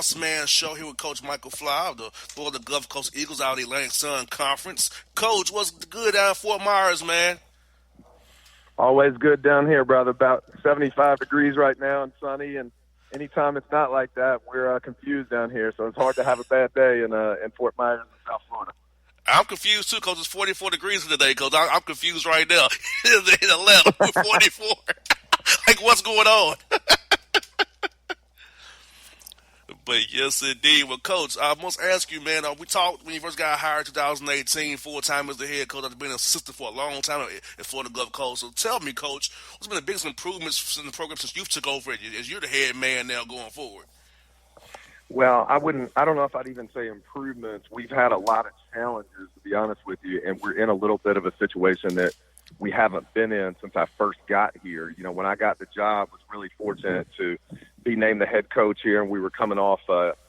Bossman Show here with Coach Michael Fly of the Florida Gulf Coast Eagles out of the Atlantic Sun Conference. Coach, what's good out of Fort Myers, man? Always good down here, brother. About 75 degrees right now and sunny. And anytime it's not like that, we're confused down here. So it's hard to have a bad day in Fort Myers, South Florida. I'm confused too, Coach. It's 44 degrees today, Coach. I'm confused right now. In Atlanta, we're 44. Like, what's going on? But yes, indeed. Well, Coach, I must ask you, man. We talked when you first got hired in 2018, full time as the head coach. I've been an assistant for a long time at Florida Gulf Coast. So tell me, Coach, what's been the biggest improvements in the program since you took over as you're the head man now going forward? Well, I don't know if I'd even say improvements. We've had a lot of challenges, to be honest with you, and we're in a little bit of a situation that we haven't been in since I first got here. You know, when I got the job, I was really fortunate to be named the head coach here, and we were coming off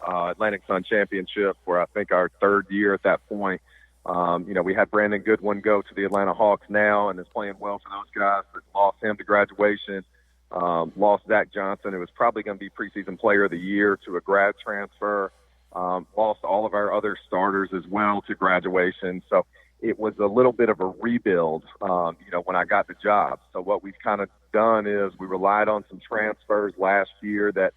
Atlantic Sun Championship for I think our third year at that point. We had Brandon Goodwin go to the Atlanta Hawks now and is playing well for those guys, but lost him to graduation. Lost Zach Johnson, who was probably going to be preseason player of the year, to a grad transfer. Lost all of our other starters as well to graduation. So it was a little bit of a rebuild, when I got the job. So what we've kind of done is we relied on some transfers last year that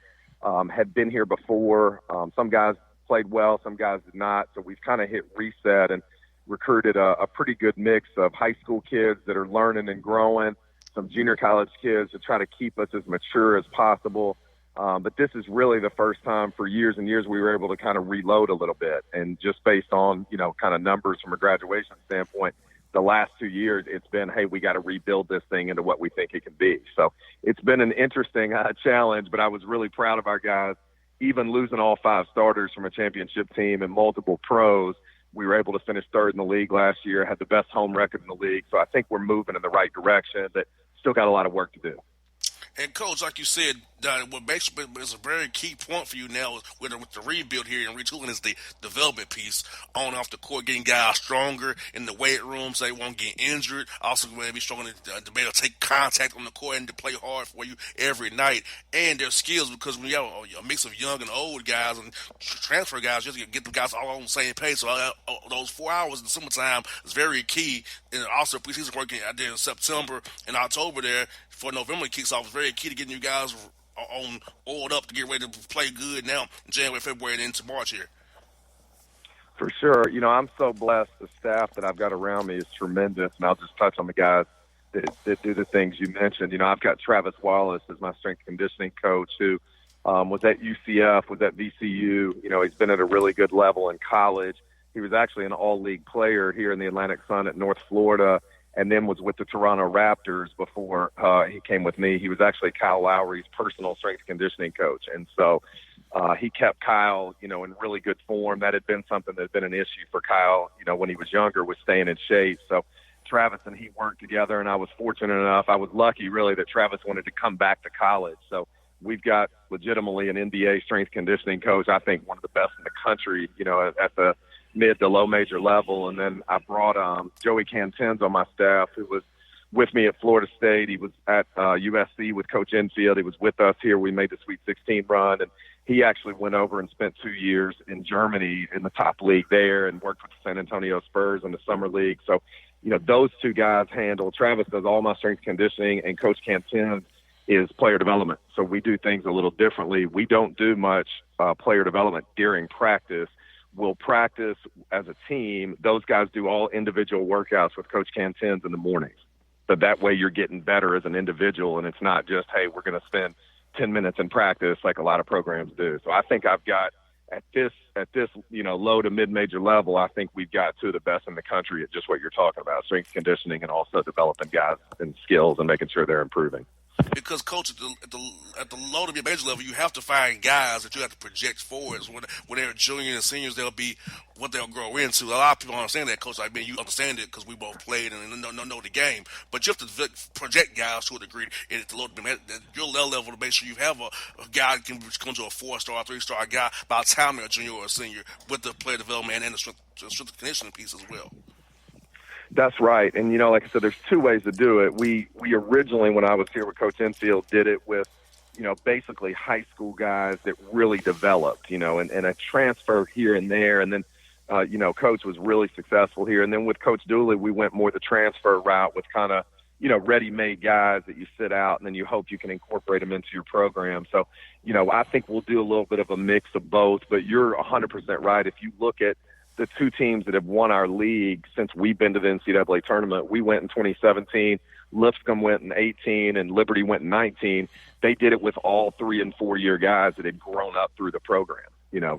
had been here before. Some guys played well, some guys did not. So we've kind of hit reset and recruited a pretty good mix of high school kids that are learning and growing, some junior college kids to try to keep us as mature as possible. But this is really the first time for years and years we were able to kind of reload a little bit. And just based on, kind of numbers from a graduation standpoint, the last 2 years, it's been, hey, we got to rebuild this thing into what we think it can be. So it's been an interesting challenge, but I was really proud of our guys. Even losing all 5 starters from a championship team and multiple pros, we were able to finish third in the league last year, had the best home record in the league. So I think we're moving in the right direction, but still got a lot of work to do. And, Coach, like you said, what basically is a very key point for you now with the rebuild here and retooling is the development piece on and off the court, getting guys stronger in the weight room so they won't get injured. Also, going to be strong to be able to take contact on the court and to play hard for you every night. And their skills, because when you have a mix of young and old guys and transfer guys, you have to get the guys all on the same page. So those 4 hours in the summertime is very key. And also preseason working out there in September and October there for November kicks off is very key to getting you guys on oiled up to get ready to play good now in January, February, and into March here. For sure. I'm so blessed. The staff that I've got around me is tremendous, and I'll just touch on the guys that do the things you mentioned. I've got Travis Wallace as my strength conditioning coach who was at UCF, was at VCU. He's been at a really good level in college. He was actually an all-league player here in the Atlantic Sun at North Florida, and then was with the Toronto Raptors before he came with me. He was actually Kyle Lowry's personal strength conditioning coach. And so he kept Kyle, in really good form. That had been something that had been an issue for Kyle, when he was younger, was staying in shape. So Travis and he worked together, and I was fortunate enough. I was lucky, really, that Travis wanted to come back to college. So we've got legitimately an NBA strength conditioning coach, I think one of the best in the country, at the mid to low major level. And then I brought Joey Cantens on my staff, who was with me at Florida State. He was at USC with Coach Enfield. He was with us here. We made the Sweet 16 run, and he actually went over and spent 2 years in Germany in the top league there and worked with the San Antonio Spurs in the summer league. So, those two guys handle. Travis does all my strength conditioning, and Coach Cantens is player development. So we do things a little differently. We don't do much player development during practice. We'll practice as a team. Those guys do all individual workouts with Coach Cantens in the mornings. So that way you're getting better as an individual, and it's not just, hey, we're going to spend 10 minutes in practice like a lot of programs do. So I think I've got at this low to mid-major level, I think we've got two of the best in the country at just what you're talking about, strength conditioning and also developing guys and skills and making sure they're improving. Because, Coach, at the low to mid-major level, you have to find guys that you have to project forward. When they're juniors and seniors, they'll be what they'll grow into. A lot of people don't understand that, Coach. I mean, you understand it because we both played and know the game. But you have to project guys to a degree at the low to your level to make sure you have a guy that can come to a 4-star, 3-star guy by the time they're a junior or a senior with the player development and the strength conditioning piece as well. That's right. And, like I said, there's two ways to do it. We originally, when I was here with Coach Enfield, did it with, basically high school guys that really developed, and a transfer here and there. And then, Coach was really successful here. And then with Coach Dooley, we went more the transfer route with kind of, ready-made guys that you sit out and then you hope you can incorporate them into your program. So, I think we'll do a little bit of a mix of both, but you're 100% right. If you look at the two teams that have won our league since we've been to the NCAA tournament, we went in 2017, Lipscomb went in 18, and Liberty went in 19. They did it with all 3- and 4-year guys that had grown up through the program,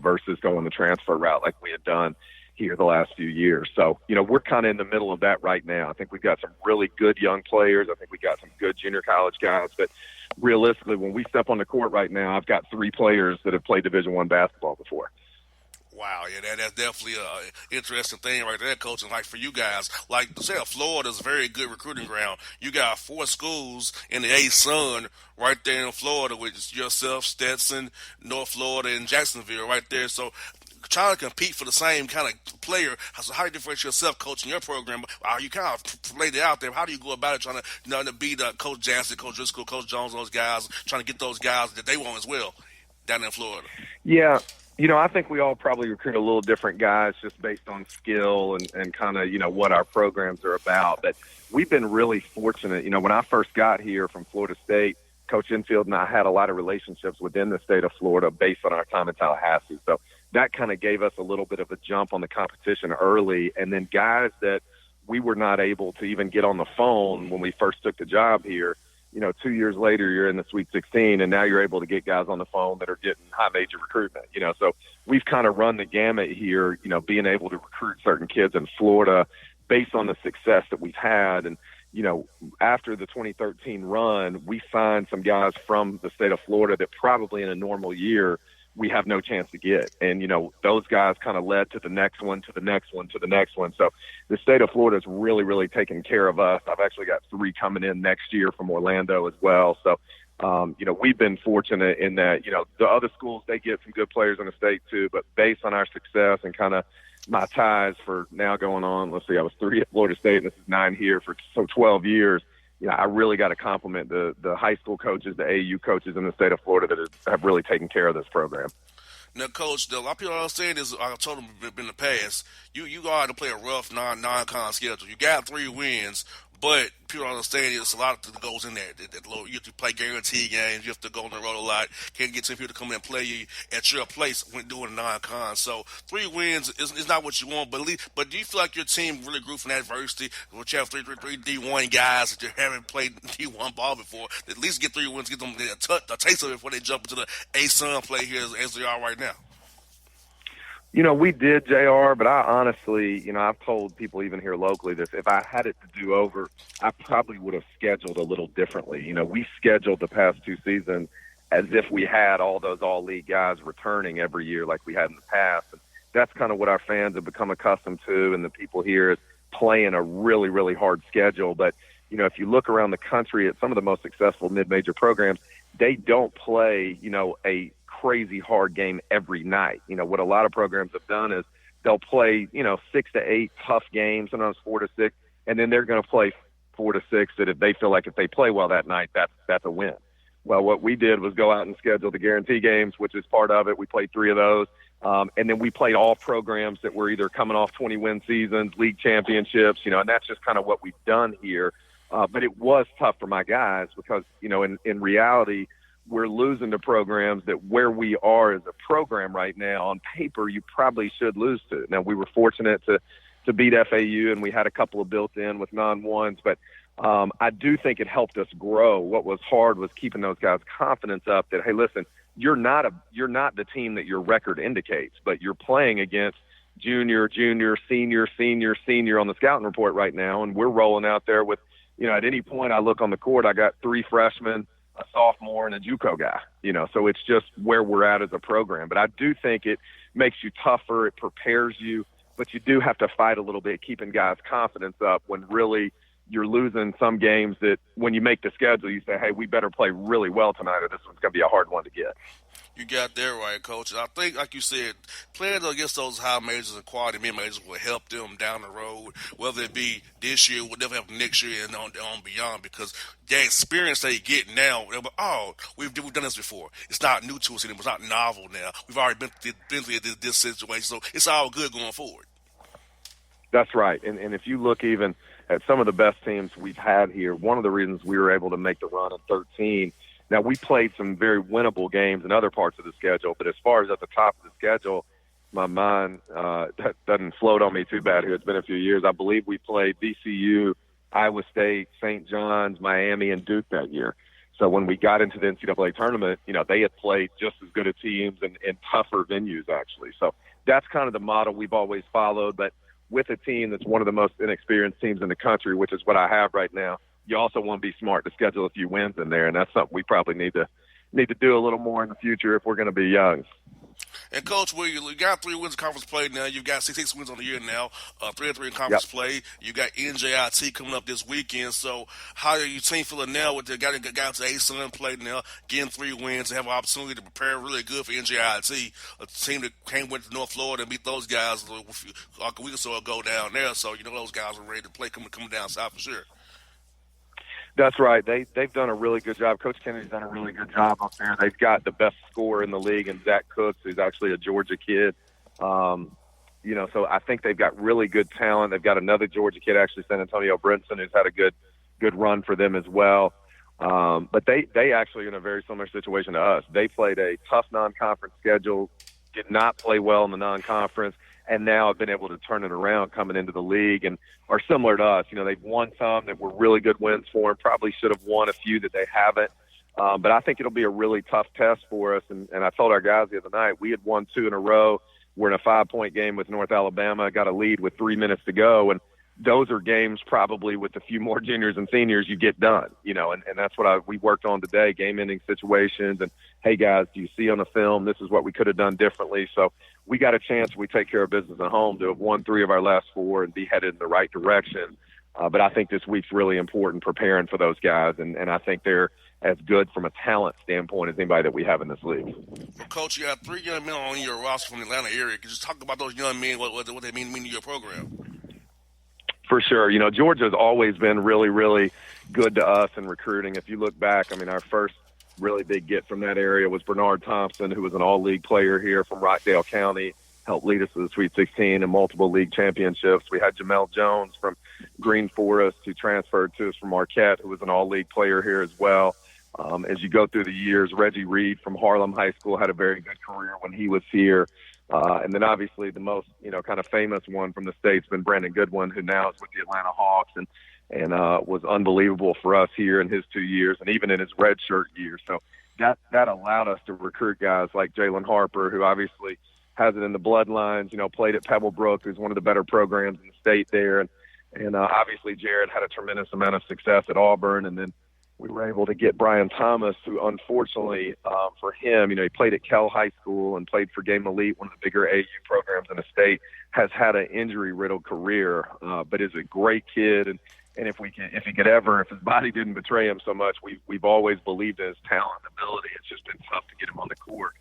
versus going the transfer route like we had done here the last few years. So, we're kind of in the middle of that right now. I think we've got some really good young players. I think we got some good junior college guys. But realistically, when we step on the court right now, I've got 3 players that have played Division I basketball before. Wow, yeah, that's definitely a interesting thing right there, Coach. And like for you guys, like the state of Florida is a very good recruiting ground. You got 4 schools in the A-Sun right there in Florida, which is yourself, Stetson, North Florida, and Jacksonville right there. So trying to compete for the same kind of player. So how do you differentiate yourself, Coach, in your program? You kind of laid it out there. How do you go about it, trying to beat Coach Jansen, Coach Driscoll, Coach Jones, those guys, trying to get those guys that they want as well down in Florida? Yeah. I think we all probably recruit a little different guys just based on skill and kind of, what our programs are about. But we've been really fortunate. When I first got here from Florida State, Coach Enfield and I had a lot of relationships within the state of Florida based on our time in Tallahassee. So that kind of gave us a little bit of a jump on the competition early. And then guys that we were not able to even get on the phone when we first took the job here, 2 years later, you're in the Sweet 16, and now you're able to get guys on the phone that are getting high major recruitment. So we've kind of run the gamut here, being able to recruit certain kids in Florida based on the success that we've had. And, after the 2013 run, we signed some guys from the state of Florida that probably in a normal year we have no chance to get. And, those guys kind of led to the next one, to the next one, to the next one. So the state of Florida is really, really taking care of us. I've actually got 3 coming in next year from Orlando as well. So, we've been fortunate in that, the other schools, they get some good players in the state too, but based on our success and kind of my ties for now going on, let's see, I was 3 at Florida State and this is 9 here for 12 years. I really got to compliment the high school coaches, the AAU coaches in the state of Florida that have really taken care of this program. Now, Coach, a lot of people are saying this. I told them in the past. You got to play a rough non-con schedule. You got 3 wins, but people don't understand it's a lot that goes in there. You have to play guarantee games. You have to go on the road a lot. Can't get some people to come in and play you at your place when doing non-con. So 3 wins is not what you want. But do you feel like your team really grew from adversity? Which you have three D1 guys that you haven't played D1 ball before. At least get 3 wins, get them a taste of it before they jump into the A-Sun play here as they are right now. We did, JR, but I honestly, I've told people even here locally this. If I had it to do over, I probably would have scheduled a little differently. We scheduled the past 2 seasons as if we had all those all-league guys returning every year like we had in the past. And that's kind of what our fans have become accustomed to, and the people here is playing a really, really hard schedule. But, if you look around the country at some of the most successful mid-major programs, they don't play, a crazy hard game every night. What a lot of programs have done is they'll play, 6 to 8 tough games, sometimes 4 to 6, and then they're going to play 4 to 6 that if they feel like if they play well that night, that's a win. Well, what we did was go out and schedule the guarantee games, which is part of it. We played 3 of those. And then we played all programs that were either coming off 20-win seasons, league championships, and that's just kind of what we've done here. But it was tough for my guys because, in reality, we're losing to programs that where we are as a program right now, on paper, you probably should lose to. Now, we were fortunate to beat FAU, and we had a couple of built-in with non-ones, but I do think it helped us grow. What was hard was keeping those guys' confidence up that, hey, listen, you're not the team that your record indicates, but you're playing against junior, senior on the scouting report right now, and we're rolling out there with, at any point I look on the court, I got 3 freshmen, a sophomore, and a JUCO guy, so it's just where we're at as a program. But I do think it makes you tougher, it prepares you, but you do have to fight a little bit, keeping guys' confidence up when really you're losing some games that when you make the schedule, you say, hey, we better play really well tonight or this one's going to be a hard one to get. You got that right, Coach. I think, like you said, playing against those high majors and quality mid majors will help them down the road, whether it be this year, will never happen next year, and on beyond. Because the experience they get now, they're like, oh, we've done this before. It's not new to us anymore. It's not novel now. We've already been through this situation, so it's all good going forward. That's right. And if you look even at some of the best teams we've had here, one of the reasons we were able to make the run in 13, now we played some very winnable games in other parts of the schedule, but as far as at the top of the schedule, my mind that doesn't float on me too bad here. It's been a few years. I believe we played VCU, Iowa State, St. John's, Miami, and Duke that year. So when we got into the NCAA tournament, they had played just as good of teams and tougher venues, actually. So that's kind of the model we've always followed. But with a team that's one of the most inexperienced teams in the country, which is what I have right now, you also want to be smart to schedule a few wins in there, and that's something we probably need to do a little more in the future if we're going to be young. And Coach, you got 3 wins in conference play now. You've got six wins on the year now. 3-3 in conference Yep. play. You got NJIT coming up this weekend. So how are your team feeling now with the guy that got to A-Sun play now, getting 3 wins, and have an opportunity to prepare really good for NJIT, a team that came with North Florida and beat those guys like a week or so ago down there. So those guys are ready to play coming down south for sure. That's right. They've done a really good job. Coach Kennedy's done a really good job up there. They've got the best scorer in the league, and Zach Cooks, who's actually a Georgia kid. So I think they've got really good talent. They've got another Georgia kid, actually San Antonio Brinson, who's had a good run for them as well. But they actually are in a very similar situation to us. They played a tough non-conference schedule, did not play well in the non-conference, and now have been able to turn it around coming into the league and are similar to us. They've won some that were really good wins for them, probably should have won a few that they haven't. But I think it'll be a really tough test for us. And I told our guys the other night, we had won 2 in a row. We're in a 5-point game with North Alabama, got a lead with 3 minutes to go. And those are games probably with a few more juniors and seniors you get done, and that's what we worked on today, game-ending situations. And, hey, guys, do you see on the film, this is what we could have done differently. So we got a chance, we take care of business at home, to have won 3 of our last 4 and be headed in the right direction. But I think this week's really important preparing for those guys, and I think they're as good from a talent standpoint as anybody that we have in this league. Well, Coach, you have 3 young men on your roster from the Atlanta area. Could you just talk about those young men, what they mean to your program? For sure. Georgia's always been really, really good to us in recruiting. If you look back, our first really big get from that area was Bernard Thompson, who was an all-league player here from Rockdale County, helped lead us to the Sweet 16 and multiple league championships. We had Jamel Jones from Green Forest, who transferred to us from Marquette, who was an all-league player here as well. As you go through the years, Reggie Reed from Harlem High School had a very good career when he was here. And then obviously the most, kind of famous one from the State's been Brandon Goodwin, who now is with the Atlanta Hawks and was unbelievable for us here in his 2 years and even in his redshirt year. So that allowed us to recruit guys like Jalen Harper, who obviously has it in the bloodlines, played at Pebblebrook, who's one of the better programs in the state there. And obviously Jared had a tremendous amount of success at Auburn. And then we were able to get Brian Thomas, who unfortunately for him, he played at Kell High School and played for Game Elite, one of the bigger AU programs in the state, has had an injury-riddled career, but is a great kid. And if his body didn't betray him so much, we've always believed in his talent and ability. It's just been tough to get him on the court.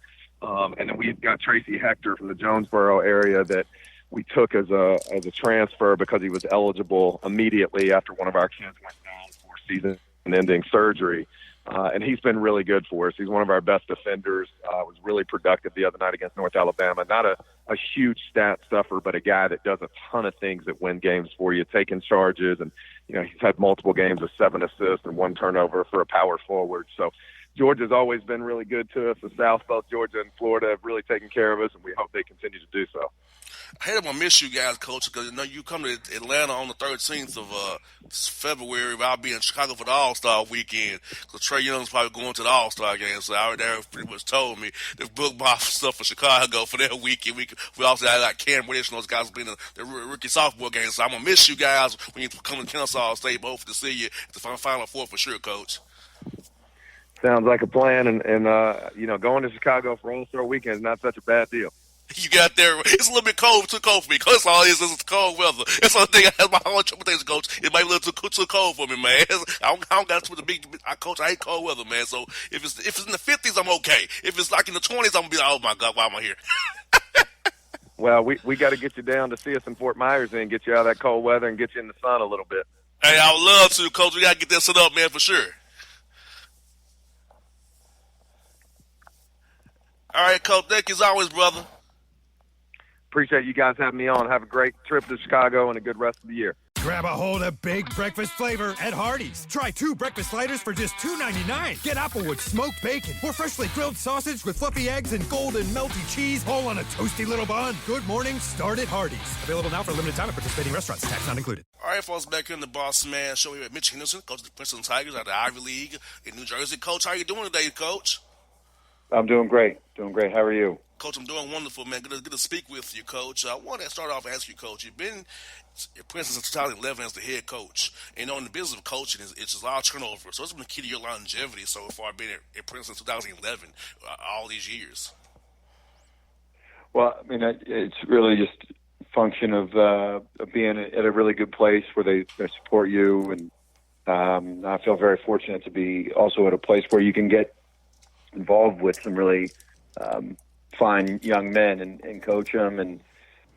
And then we've got Tracy Hector from the Jonesboro area that we took as a transfer because he was eligible immediately after one of our kids went down for season-ending surgery. And he's been really good for us. He's one of our best defenders. Was really productive the other night against North Alabama. Not a huge stat stuffer, but a guy that does a ton of things that win games for you, taking charges. And, he's had multiple games with 7 assists and 1 turnover for a power forward. So Georgia's always been really good to us. The South, both Georgia and Florida, have really taken care of us, and we hope they continue to do so. I hate I'm gonna miss you guys, Coach, because you come to Atlanta on the 13th of February. I'll be in Chicago for the All-Star weekend because Trey Young's probably going to the All-Star game. So I already pretty much told me to book my stuff for Chicago for that weekend. We also had like Cam Reddish and those guys will be in the rookie softball game. So I'm gonna miss you guys when you come to Kennesaw State. But hopefully to see you at the Final Four for sure, Coach. Sounds like a plan, and going to Chicago for All-Star weekend is not such a bad deal. You got there. It's a little bit cold, too cold for me. Cause all it is it's cold weather. That's the only thing I have my whole interpretation, coach. It might be a little too cold for me, man. I don't got to the big. Coach, I hate cold weather, man. So if it's in the 50s, I'm okay. If it's like in the 20s, I'm gonna be like, oh my god, why am I here? Well, we got to get you down to see us in Fort Myers and get you out of that cold weather and get you in the sun a little bit. Hey, I would love to, coach. We gotta get that set up, man, for sure. All right, coach. Thank you as always, brother. Appreciate you guys having me on. Have a great trip to Chicago and a good rest of the year. Grab a hold of big breakfast flavor at Hardee's. Try 2 breakfast sliders for just $2.99. Get Applewood smoked bacon or freshly grilled sausage with fluffy eggs and golden melty cheese, all on a toasty little bun. Good morning, start at Hardee's. Available now for a limited time at participating restaurants. Tax not included. All right, folks, back here in the Bossman show here at Mitch Henderson, coach of the Princeton Tigers out of the Ivy League in New Jersey. Coach, how you doing today, Coach? I'm doing great. Doing great. How are you? Coach, I'm doing wonderful, man. Good to speak with you, Coach. I want to start off and ask you, Coach. You've been at Princeton since 2011 as the head coach. And, in the business of coaching, it's just a lot of turnover. So it's been the key to your longevity so far being at Princeton since 2011, all these years. Well, I mean, it's really just a function of being at a really good place where they support you. And I feel very fortunate to be also at a place where you can get involved with some really fine young men and coach them. And,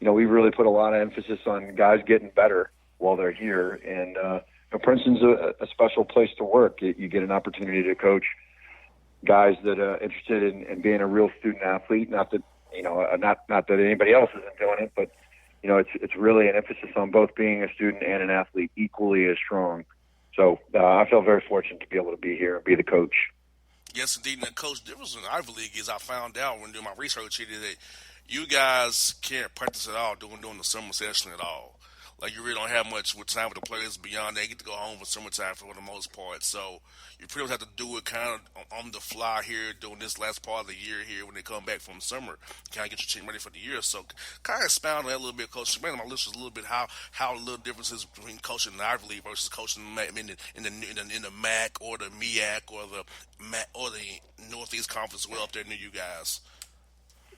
we really put a lot of emphasis on guys getting better while they're here. And Princeton's a special place to work. You get an opportunity to coach guys that are interested in being a real student athlete. Not that, not that anybody else isn't doing it, but, it's really an emphasis on both being a student and an athlete equally as strong. So I feel very fortunate to be able to be here and be the coach. Yes, indeed. And, Coach, the difference in the Ivy League is I found out when doing my research here that you guys can't practice at all during the summer session at all. Like, you really don't have much with time with the players beyond that. They get to go home for summertime for the most part. So you pretty much have to do it kind of on the fly here during this last part of the year here when they come back from summer. Kind of get your team ready for the year. So kind of expound on that a little bit, Coach. Explain to my listeners a little bit how the little differences between coaching in the Ivy League versus coaching in the MAC or the MEAC or the Northeast Conference well up there near you guys.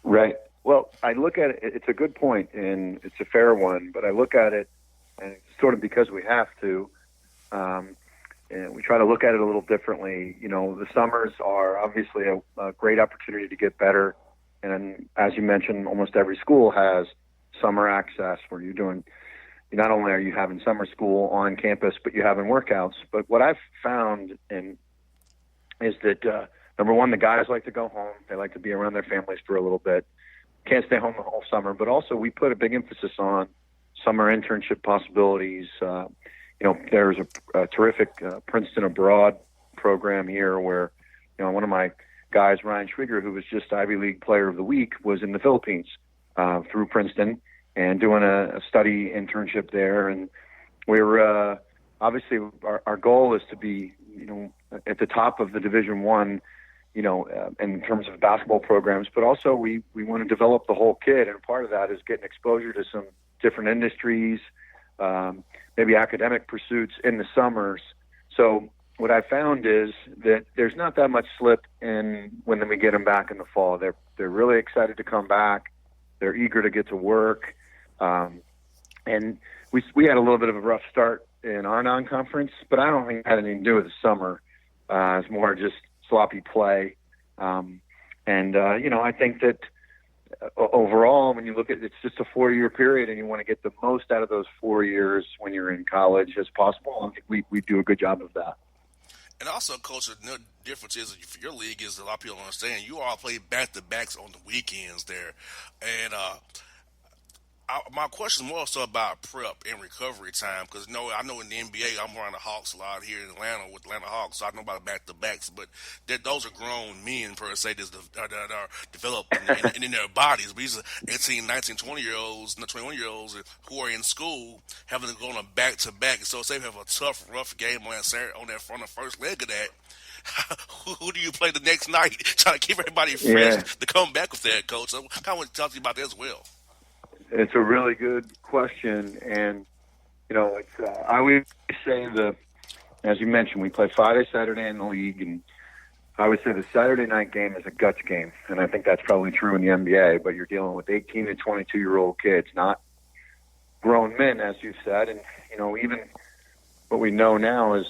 Right. Well, I look at it, it's a good point, and it's a fair one, but I look at it, and it's sort of because we have to, and we try to look at it a little differently. The summers are obviously a great opportunity to get better, and as you mentioned, almost every school has summer access where not only are you having summer school on campus, but you're having workouts. But what I've found is that, number one, the guys like to go home. They like to be around their families for a little bit. Can't stay home the whole summer, but also we put a big emphasis on summer internship possibilities. There's a terrific Princeton Abroad program here where, one of my guys, Ryan Schwieger, who was just Ivy League Player of the Week, was in the Philippines through Princeton and doing a study internship there. And we're obviously our goal is to be, at the top of the Division I, in terms of basketball programs, but also we want to develop the whole kid. And part of that is getting exposure to some different industries, maybe academic pursuits in the summers. So what I found is that there's not that much slip in when we get them back in the fall. They're really excited to come back. They're eager to get to work. And we had a little bit of a rough start in our non-conference, but I don't think it had anything to do with the summer. It's more just sloppy play. I think that overall, when you look at it's just a 4-year period and you want to get the most out of those 4 years when you're in college as possible, I think we do a good job of that. And also, Coach, the difference is for your league is a lot of people don't understand. You all play back-to-backs on the weekends there. And my question is more so about prep and recovery time because I know in the NBA I'm around the Hawks a lot here in Atlanta with Atlanta Hawks, so I know about back-to-backs, but those are grown men per se that are developed in their bodies. But these are 18, 19, 20-year-olds, 21-year-olds who are in school having to go on a back-to-back. So say they have a tough, rough game on that front of first leg of that. Who do you play the next night? Trying to keep everybody fresh to come back with that, Coach. So I kind of want to talk to you about that as well. It's a really good question, and I always say as you mentioned, we play Friday, Saturday in the league, and I would say the Saturday night game is a guts game, and I think that's probably true in the NBA, but you're dealing with 18 to 22-year-old kids, not grown men, as you said. And, even what we know now is,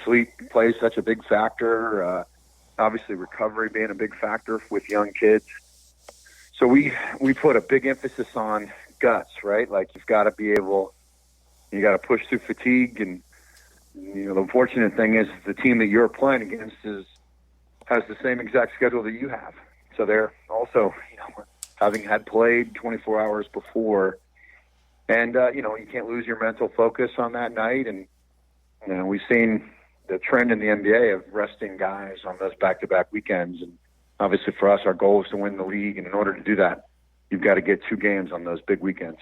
sleep plays such a big factor, obviously recovery being a big factor with young kids. So we put a big emphasis on guts, right? Like you got to push through fatigue. And, the unfortunate thing is the team that you're playing against has the same exact schedule that you have. So they're also, having had played 24 hours before. And, you can't lose your mental focus on that night. And, we've seen the trend in the NBA of resting guys on those back-to-back weekends. And obviously for us, our goal is to win the league. And in order to do that, you've got to get 2 games on those big weekends.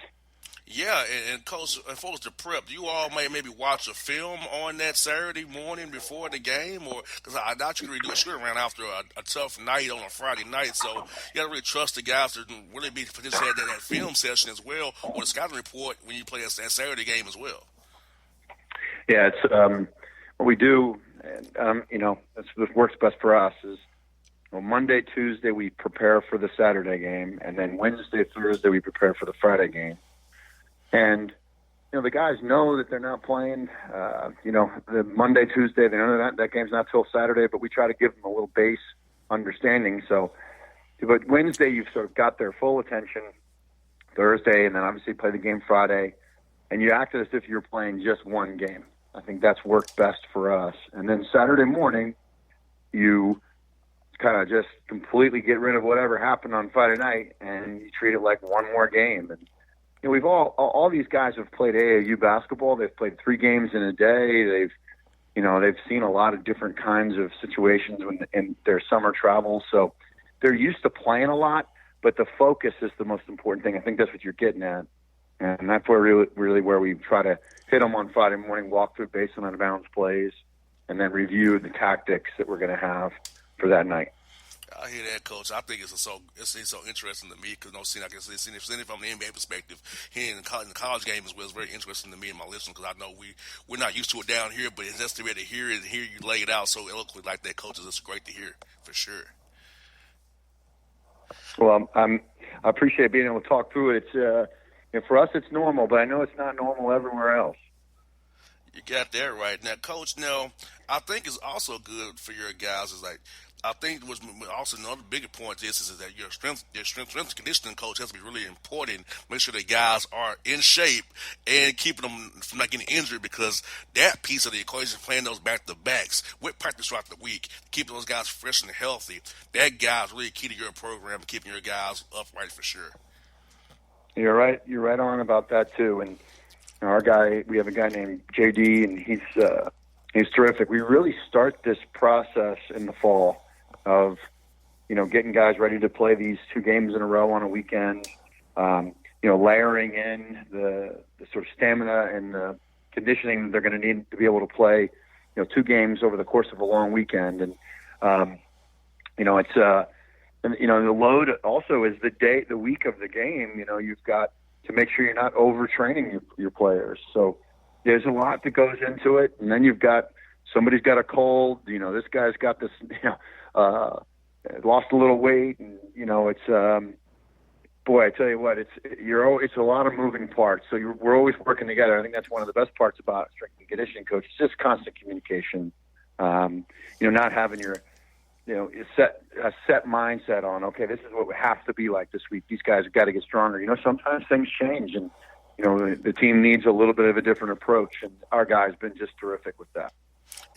Yeah, and Coach, as far as the prep, you all may maybe watch a film on that Saturday morning before the game, or because I doubt you can really do a shoot around after a tough night on a Friday night. So you got to really trust the guys to really be participating in that film session as well, or the scouting report when you play that Saturday game as well. Yeah, it's what we do, and that's what works best for us is. Well, Monday, Tuesday we prepare for the Saturday game, and then Wednesday, Thursday we prepare for the Friday game. And, the guys know that they're not playing, the Monday, Tuesday, they know that game's not till Saturday, but we try to give them a little base understanding. So, but Wednesday, you've sort of got their full attention, Thursday, and then obviously play the game Friday, and you act as if you're playing just one game. I think that's worked best for us. And then Saturday morning, you kind of just completely get rid of whatever happened on Friday night, and you treat it like one more game. And, we've all these guys have played AAU basketball. They've played 3 games in a day. They've seen a lot of different kinds of situations in their summer travel. So they're used to playing a lot, but the focus is the most important thing. I think that's what you're getting at. And that's where really where we try to hit them on Friday morning, walk through base and out-of-bounds plays, and then review the tactics that we're going to have for that night. I hear that, Coach. I think it's so interesting to me because I can see it from the NBA perspective. Here in the college game as well, it's very interesting to me and my listeners because I know we're not used to it down here, but it's just to be able to hear it and hear you lay it out so eloquently like that, Coach. It's great to hear for sure. Well, I appreciate being able to talk through it. It's for us, it's normal, but I know it's not normal everywhere else. You got that right. Now, Coach, I think it's also good for your guys is like, I think what's also another bigger point is that your strength and conditioning coach has to be really important. Make sure the guys are in shape and keeping them from not getting injured because that piece of the equation, playing those back-to-backs with practice throughout the week, keeping those guys fresh and healthy, that guy's really key to your program and keeping your guys upright for sure. You're right. You're right on about that too. And our guy, we have a guy named JD, and he's terrific. We really start this process in the fall of, getting guys ready to play these 2 games in a row on a weekend, layering in the sort of stamina and the conditioning that they're going to need to be able to play, 2 games over the course of a long weekend. And, the load also is the week of the game, you've got to make sure you're not overtraining your players. So there's a lot that goes into it. And then you've got, somebody's got a cold, this guy's got this, lost a little weight, and it's boy, I tell you what, it's a lot of moving parts. So we're always working together. I think that's one of the best parts about strength and conditioning coach. It's just constant communication. Not having your a set mindset on, okay, this is what we have to be like this week. These guys have got to get stronger. Sometimes things change, and the team needs a little bit of a different approach, and our guy's been just terrific with that.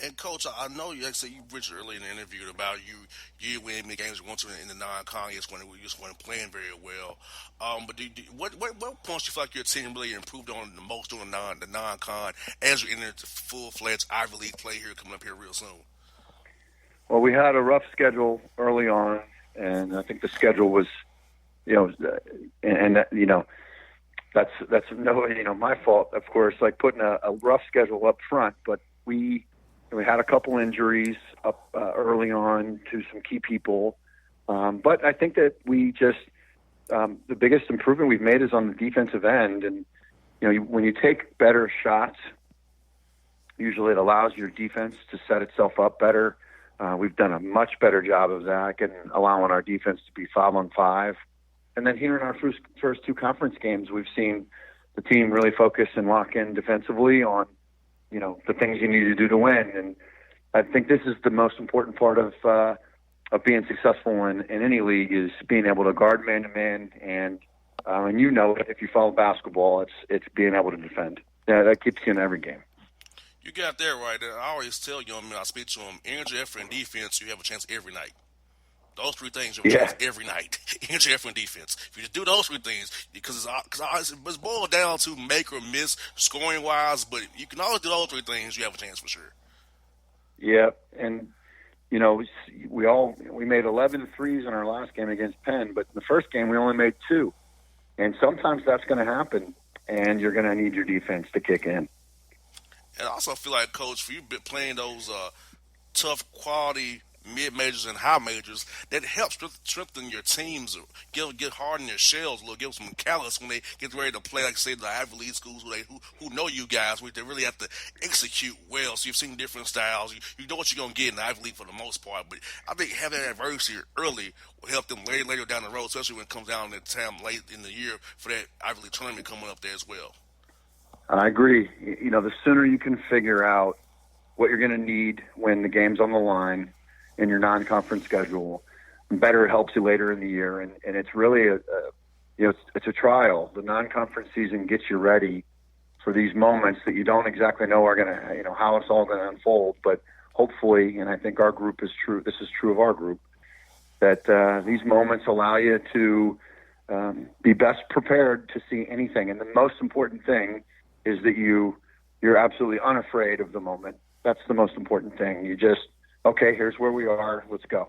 And Coach, I know you mentioned earlier in the interview about you winning the games you want to in the non-con. You just weren't playing very well. But what points do you feel like your team really improved on the most during the non-con as you enter into full-fledged Ivy League play here coming up here real soon? Well, we had a rough schedule early on, and I think the schedule was, that's no, my fault, of course, like putting a rough schedule up front, but we had a couple injuries up early on to some key people. But I think that we just, the biggest improvement we've made is on the defensive end. And, when you take better shots, usually it allows your defense to set itself up better We've done a much better job of that and allowing our defense to be 5-on-5. And then here in our first two conference games, we've seen the team really focus and lock in defensively on, the things you need to do to win. And I think this is the most important part of being successful in any league is being able to guard man-to-man. And if you follow basketball, it's being able to defend. Yeah, that keeps you in every game. You got that right. I always tell young men, I speak to them, energy, effort, and defense, you have a chance every night. Those three things you have a chance every night. Energy, effort, and defense. If you just do those three things, because it's boiled down to make or miss scoring-wise, but you can always do those three things, you have a chance for sure. Yeah, and, we made 11 threes in our last game against Penn, but in the first game we only made 2. And sometimes that's going to happen, and you're going to need your defense to kick in. And I also feel like, Coach, for you playing those tough quality mid-majors and high majors, that helps strengthen your teams, get hard in their shells a little, give them some callous when they get ready to play, like say the Ivy League schools who know you guys, where they really have to execute well. So you've seen different styles. You know what you're going to get in the Ivy League for the most part. But I think having that adversity early will help them later down the road, especially when it comes down to time late in the year for that Ivy League tournament coming up there as well. I agree. The sooner you can figure out what you're going to need when the game's on the line in your non-conference schedule, the better it helps you later in the year. And it's really it's a trial. The non-conference season gets you ready for these moments that you don't exactly know are going to, how it's all going to unfold. But hopefully, and I think our group is true. This is true of our group, that these moments allow you to be best prepared to see anything. And the most important thing is that you're absolutely unafraid of the moment. That's the most important thing. You just, okay, here's where we are, let's go.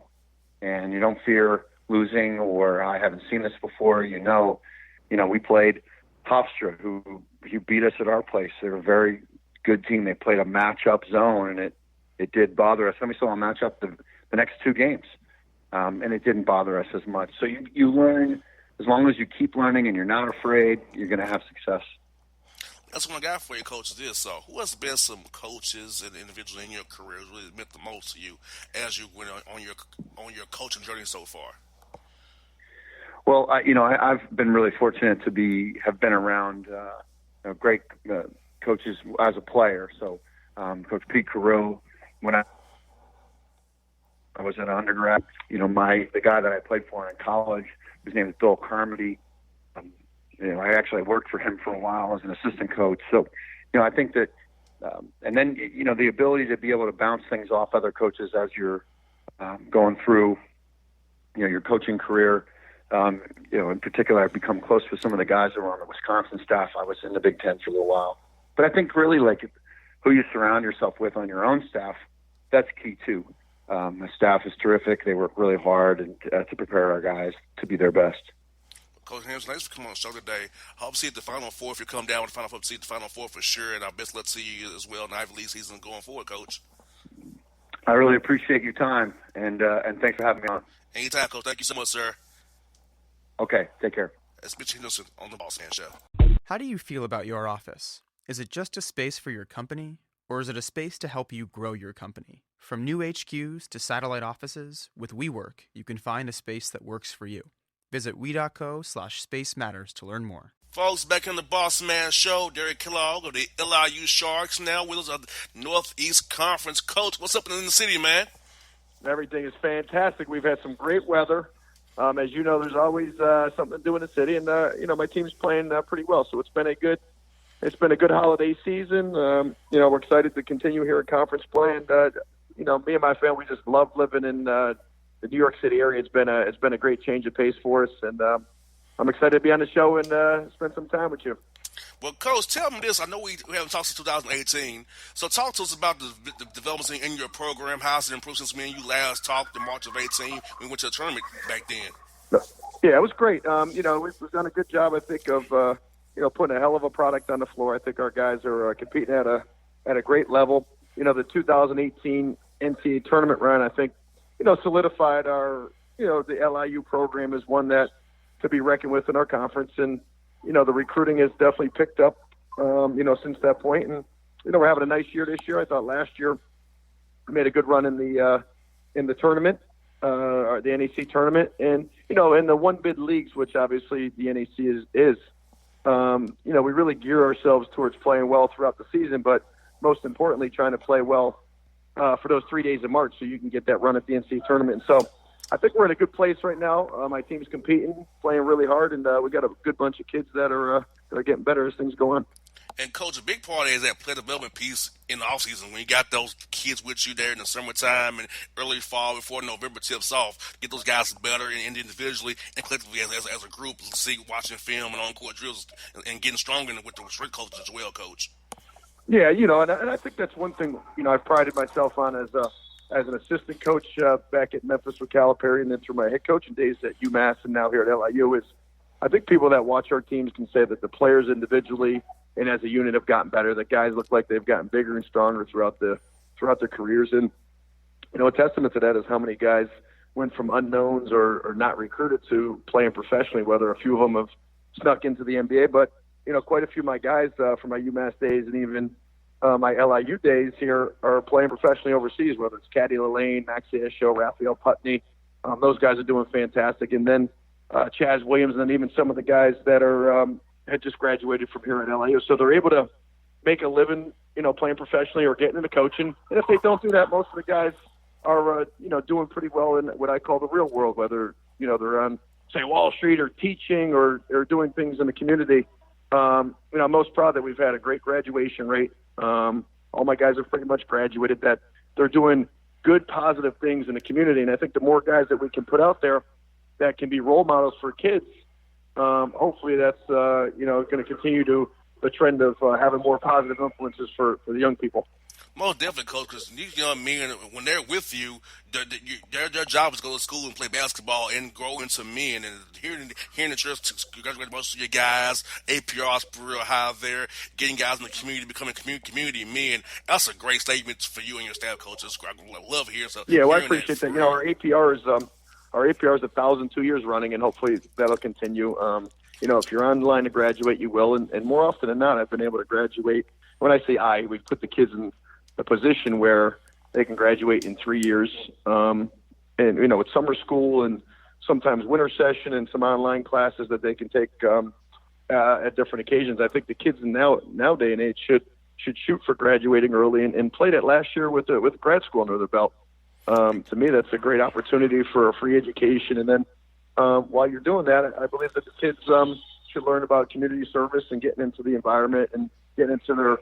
And you don't fear losing or I haven't seen this before. We played Hofstra, who beat us at our place. They're a very good team. They played a matchup zone, and it did bother us. Then we saw a matchup the next 2 games, and it didn't bother us as much. So you learn, as long as you keep learning and you're not afraid, you're going to have success. That's what I got for you, Coach. So, who has been some coaches and individuals in your career who really meant the most to you as you went on your coaching journey so far? Well, I've been really fortunate to have been around great coaches as a player. So, Coach Pete Carew, when I was an undergrad, the guy that I played for in college, his name is Bill Carmody. I actually worked for him for a while as an assistant coach. So, I think that, and then, the ability to be able to bounce things off other coaches as you're going through, your coaching career. In particular, I've become close with some of the guys that were on the Wisconsin staff. I was in the Big Ten for a little while. But I think really who you surround yourself with on your own staff, that's key too. The staff is terrific. They work really hard to prepare our guys to be their best. Coach Hampson, thanks for coming on the show today. I hope to see you at the Final Four. If you come down with the Final Four, see you at the Final Four for sure. And I best let's see you as well in the Ivy League season going forward, Coach. I really appreciate your time, and thanks for having me on. Anytime, Coach. Thank you so much, sir. Okay, take care. It's Mitch Henderson on the Bossman Show. How do you feel about your office? Is it just a space for your company, or is it a space to help you grow your company? From new HQs to satellite offices, with WeWork, you can find a space that works for you. Visit we.co/space matters to learn more. Folks, back in the Bossman Show, Derek Kellogg of the LIU Sharks, now with us of the Northeast Conference. Coach, what's up in the city, man? Everything is fantastic. We've had some great weather. As you know, there's always something to do in the city, and my team's playing pretty well. So it's been a good holiday season. We're excited to continue here at conference play, and me and my family just love living in the New York City area. It's been a great change of pace for us, and I'm excited to be on the show and spend some time with you. Well, Coach, tell me this. I know we haven't talked since 2018. So talk to us about the developments in your program. How's it improved since me and you last talked in March of 18? We went to a tournament back then. Yeah, it was great. We've done a good job, I think, of putting a hell of a product on the floor. I think our guys are competing at a great level. The 2018 NCAA tournament run, I think, solidified our, the LIU program is one that to be reckoned with in our conference. And, the recruiting has definitely picked up, since that point. And, we're having a nice year this year. I thought last year we made a good run in the in the tournament, or the NEC tournament, and in the one bid leagues, which obviously the NEC is. We really gear ourselves towards playing well throughout the season, but most importantly, trying to play well for those 3 days of March so you can get that run at the NCAA tournament. And so I think we're in a good place right now. My team's competing, playing really hard, and we got a good bunch of kids that are getting better as things go on. And, Coach, a big part is that player development piece in the offseason when you got those kids with you there in the summertime and early fall before November tips off. Get those guys better and individually and collectively as a group, watching film and on-court drills and getting stronger with the strength coaches as well, Coach. Yeah, and I think that's one thing, I've prided myself on as an assistant coach back at Memphis with Calipari and then through my head coaching days at UMass and now here at LIU is I think people that watch our teams can say that the players individually and as a unit have gotten better. The guys look like they've gotten bigger and stronger throughout their careers. And, a testament to that is how many guys went from unknowns or not recruited to playing professionally, whether a few of them have snuck into the NBA. But, quite a few of my guys from my UMass days and even my LIU days here are playing professionally overseas, whether it's Caddy Lalane, Max Asho, Raphael Putney. Those guys are doing fantastic. And then Chaz Williams and then even some of the guys that are had just graduated from here at LIU. So they're able to make a living, playing professionally or getting into coaching. And if they don't do that, most of the guys are, doing pretty well in what I call the real world, whether, they're on, say, Wall Street or teaching or doing things in the community. I'm most proud that we've had a great graduation rate. All my guys have pretty much graduated, that they're doing good, positive things in the community. And I think the more guys that we can put out there that can be role models for kids, hopefully that's, going to continue the trend of having more positive influences for the young people. Most definitely, Coach, because these young men, when they're with you, their job is to go to school and play basketball and grow into men. And hearing the church congratulate most of your guys, APR's real high there, getting guys in the community, becoming community men, that's a great statement for you and your staff, coaches. I love hearing so. Yeah, well, I appreciate that. Our APR is 1,002 years running, and hopefully that'll continue. If you're on the line to graduate, you will. And more often than not, I've been able to graduate. When I say we've put the kids in a position where they can graduate in 3 years. And, with summer school and sometimes winter session and some online classes that they can take at different occasions. I think the kids nowadays and age should shoot for graduating early and played it last year with grad school under their belt. To me, that's a great opportunity for a free education. And then while you're doing that, I believe that the kids should learn about community service and getting into the environment and getting into their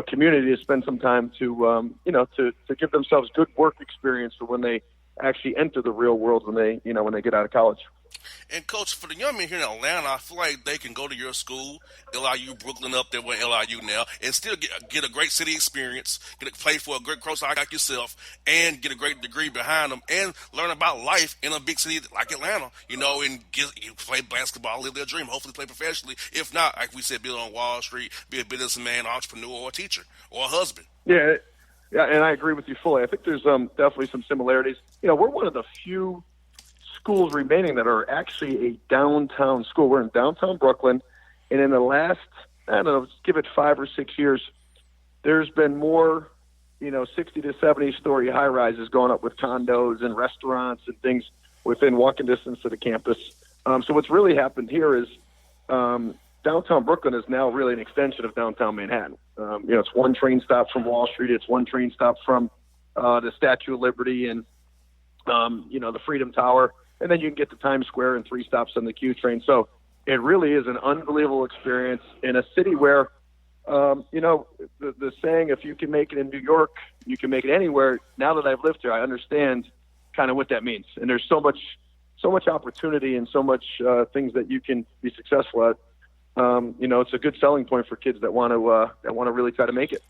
community to spend some time to give themselves good work experience for when they actually enter the real world when they get out of college. And, Coach, for the young men here in Atlanta, I feel like they can go to your school, LIU, Brooklyn up there with LIU now, and still get a great city experience, get to play for a great coach like yourself, and get a great degree behind them, and learn about life in a big city like Atlanta, and play basketball, live their dream, hopefully play professionally. If not, like we said, build on Wall Street, be a businessman, entrepreneur, or a teacher, or a husband. Yeah, and I agree with you fully. I think there's definitely some similarities. We're one of the few schools remaining that are actually a downtown school. We're in downtown Brooklyn, and in the last, give it 5 or 6 years, there's been more, 60 to 70 story high rises going up with condos and restaurants and things within walking distance to the campus. So what's really happened here is downtown Brooklyn is now really an extension of downtown Manhattan. It's one train stop from Wall Street. It's one train stop from the Statue of Liberty and, the Freedom Tower. And then you can get to Times Square and 3 stops on the Q train. So it really is an unbelievable experience in a city where, the saying, if you can make it in New York, you can make it anywhere. Now that I've lived here, I understand kind of what that means. And there's so much opportunity and so much things that you can be successful at. It's a good selling point for kids that want to really try to make it.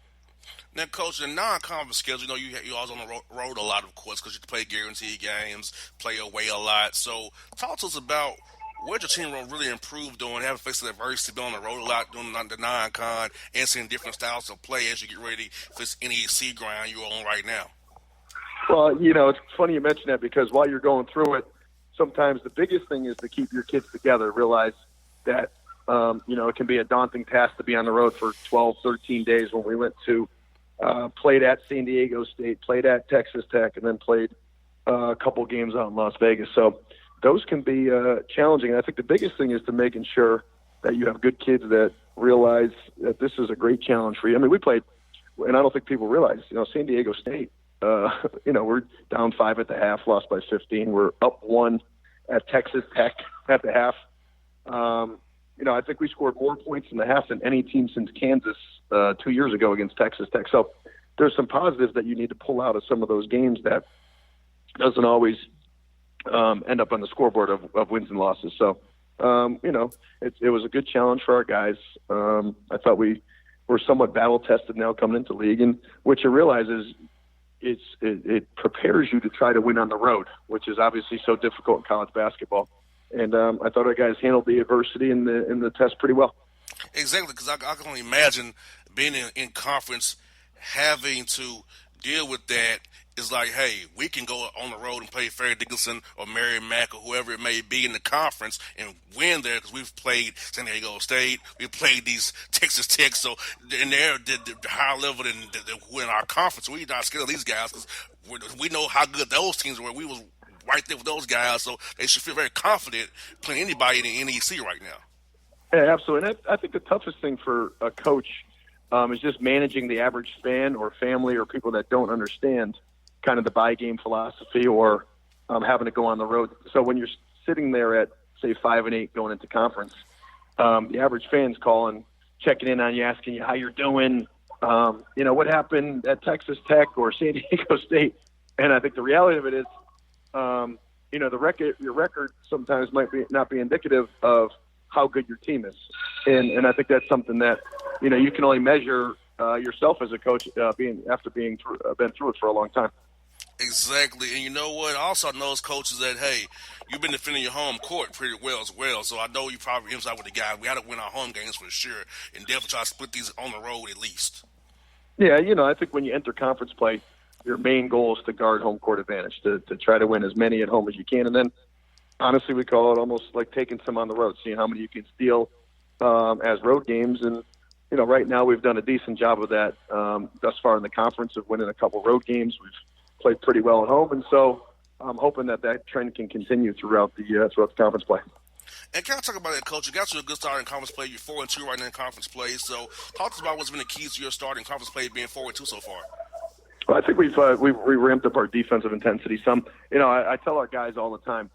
Now, Coach, in non-conference schedule, you always on the road a lot, of course, because you play guaranteed games, play away a lot. So talk to us about where your team really improved on, having faced adversity, been on the road a lot, doing the non-con, and seeing different styles of play as you get ready for this NEC grind you're on right now. Well, it's funny you mention that because while you're going through it, sometimes the biggest thing is to keep your kids together, realize that, it can be a daunting task to be on the road for 12, 13 days when we went to played at San Diego State, played at Texas Tech, and then played a couple games out in Las Vegas. So those can be challenging. And I think the biggest thing is to making sure that you have good kids that realize that this is a great challenge for you. I mean, we played, and I don't think people realize, San Diego State, we're down 5 at the half, lost by 15. We're up 1 at Texas Tech at the half. I think we scored more points in the half than any team since Kansas 2 years ago against Texas Tech. So there's some positives that you need to pull out of some of those games that doesn't always end up on the scoreboard of wins and losses. So, it was a good challenge for our guys. I thought we were somewhat battle tested now coming into league, and what you realize is it prepares you to try to win on the road, which is obviously so difficult in college basketball. And I thought our guys handled the adversity in the test pretty well. Exactly, because I can only imagine being in conference, having to deal with that. Is like, hey, we can go on the road and play Fair Dickinson or Mary Mack or whoever it may be in the conference and win there because we've played San Diego State, we've played these Texas Tech, so and they're the higher level than who in our conference. We're not scared of these guys because we know how good those teams were. We was right there with those guys, so they should feel very confident playing anybody in the NEC right now. Yeah, absolutely. And I think the toughest thing for a coach is just managing the average fan or family or people that don't understand kind of the buy game philosophy or having to go on the road. So when you're sitting there at, say, 5-8 going into conference, the average fan's calling, checking in on you, asking you how you're doing, what happened at Texas Tech or San Diego State. And I think the reality of it is, your record sometimes might not be indicative of how good your team is. And I think that's something that, you can only measure yourself as a coach been through it for a long time. Exactly, and you know what? I also know as coaches that, hey, you've been defending your home court pretty well as well, so I know you probably emphasize with the guys. We got to win our home games for sure, and definitely try to split these on the road at least. Yeah, I think when you enter conference play, your main goal is to guard home court advantage, to try to win as many at home as you can, and then, honestly, we call it almost like taking some on the road, seeing how many you can steal as road games, and right now we've done a decent job of that thus far in the conference of winning a couple road games. We've played pretty well at home, and so I'm hoping that trend can continue throughout the conference play. And can I talk about that, Coach? You got to a good start in conference play. You're 4-2 right now in conference play. So talk to us about what's been the keys to your start in conference play being 4-2 so far. Well, I think we've ramped up our defensive intensity some. I tell our guys all the time,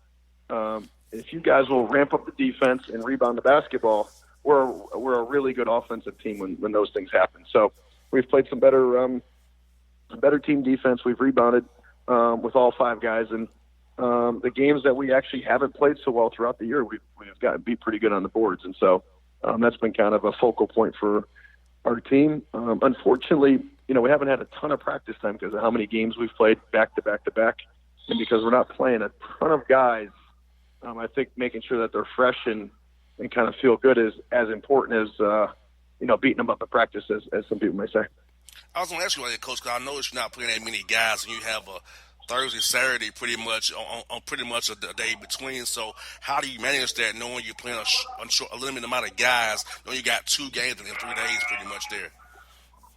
if you guys will ramp up the defense and rebound the basketball, we're a really good offensive team when those things happen. So we've played some better team defense. We've rebounded with all 5 guys, and the games that we actually haven't played so well throughout the year, we've got to be pretty good on the boards, and so that's been kind of a focal point for our team. Unfortunately, we haven't had a ton of practice time because of how many games we've played back to back to back, and because we're not playing a ton of guys. I think making sure that they're fresh and kind of feel good is as important as beating them up at practice, as some people may say. I was going to ask you about that, Coach, because I noticed you're not playing that many guys, and you have a Thursday, Saturday pretty much on pretty much a day between. So how do you manage that, knowing you're playing a limited amount of guys, knowing you got 2 games in 3 days pretty much there?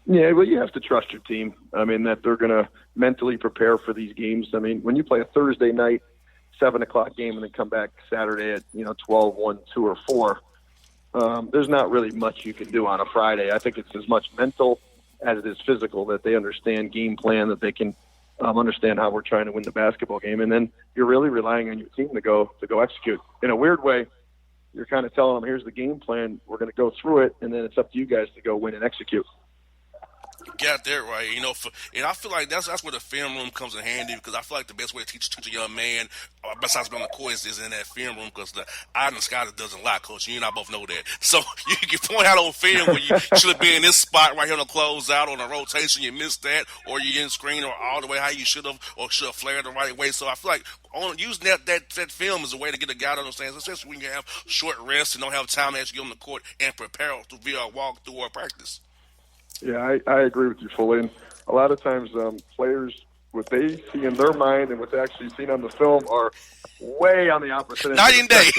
Yeah, well, you have to trust your team. I mean, that they're going to mentally prepare for these games. I mean, when you play a Thursday night, 7 o'clock game and then come back Saturday at 12, 1, 2, or 4, there's not really much you can do on a Friday. I think it's as much mental as it is physical, that they understand game plan, that they can understand how we're trying to win the basketball game, and then you're really relying on your team to go execute. In a weird way, you're kind of telling them, here's the game plan, we're going to go through it, and then it's up to you guys to go win and execute. Got that right. And I feel like that's where the film room comes in handy, because I feel like the best way to teach a young man, besides being on the court, is in that film room, because the eye in the sky doesn't lie, Coach. You and I both know that. So you can point out on film where you should have been in this spot right here on the closeout, on a rotation, you missed that, or you didn't screen or all the way how you should have, or should have flared the right way. So I feel like using that film is a way to get a guy to understand, especially when you have short rest and don't have time to actually get on the court and prepare via a walkthrough or practice. Yeah, I agree with you fully. And a lot of times players, what they see in their mind and what's actually seen on the film are way on the opposite end. Night and day.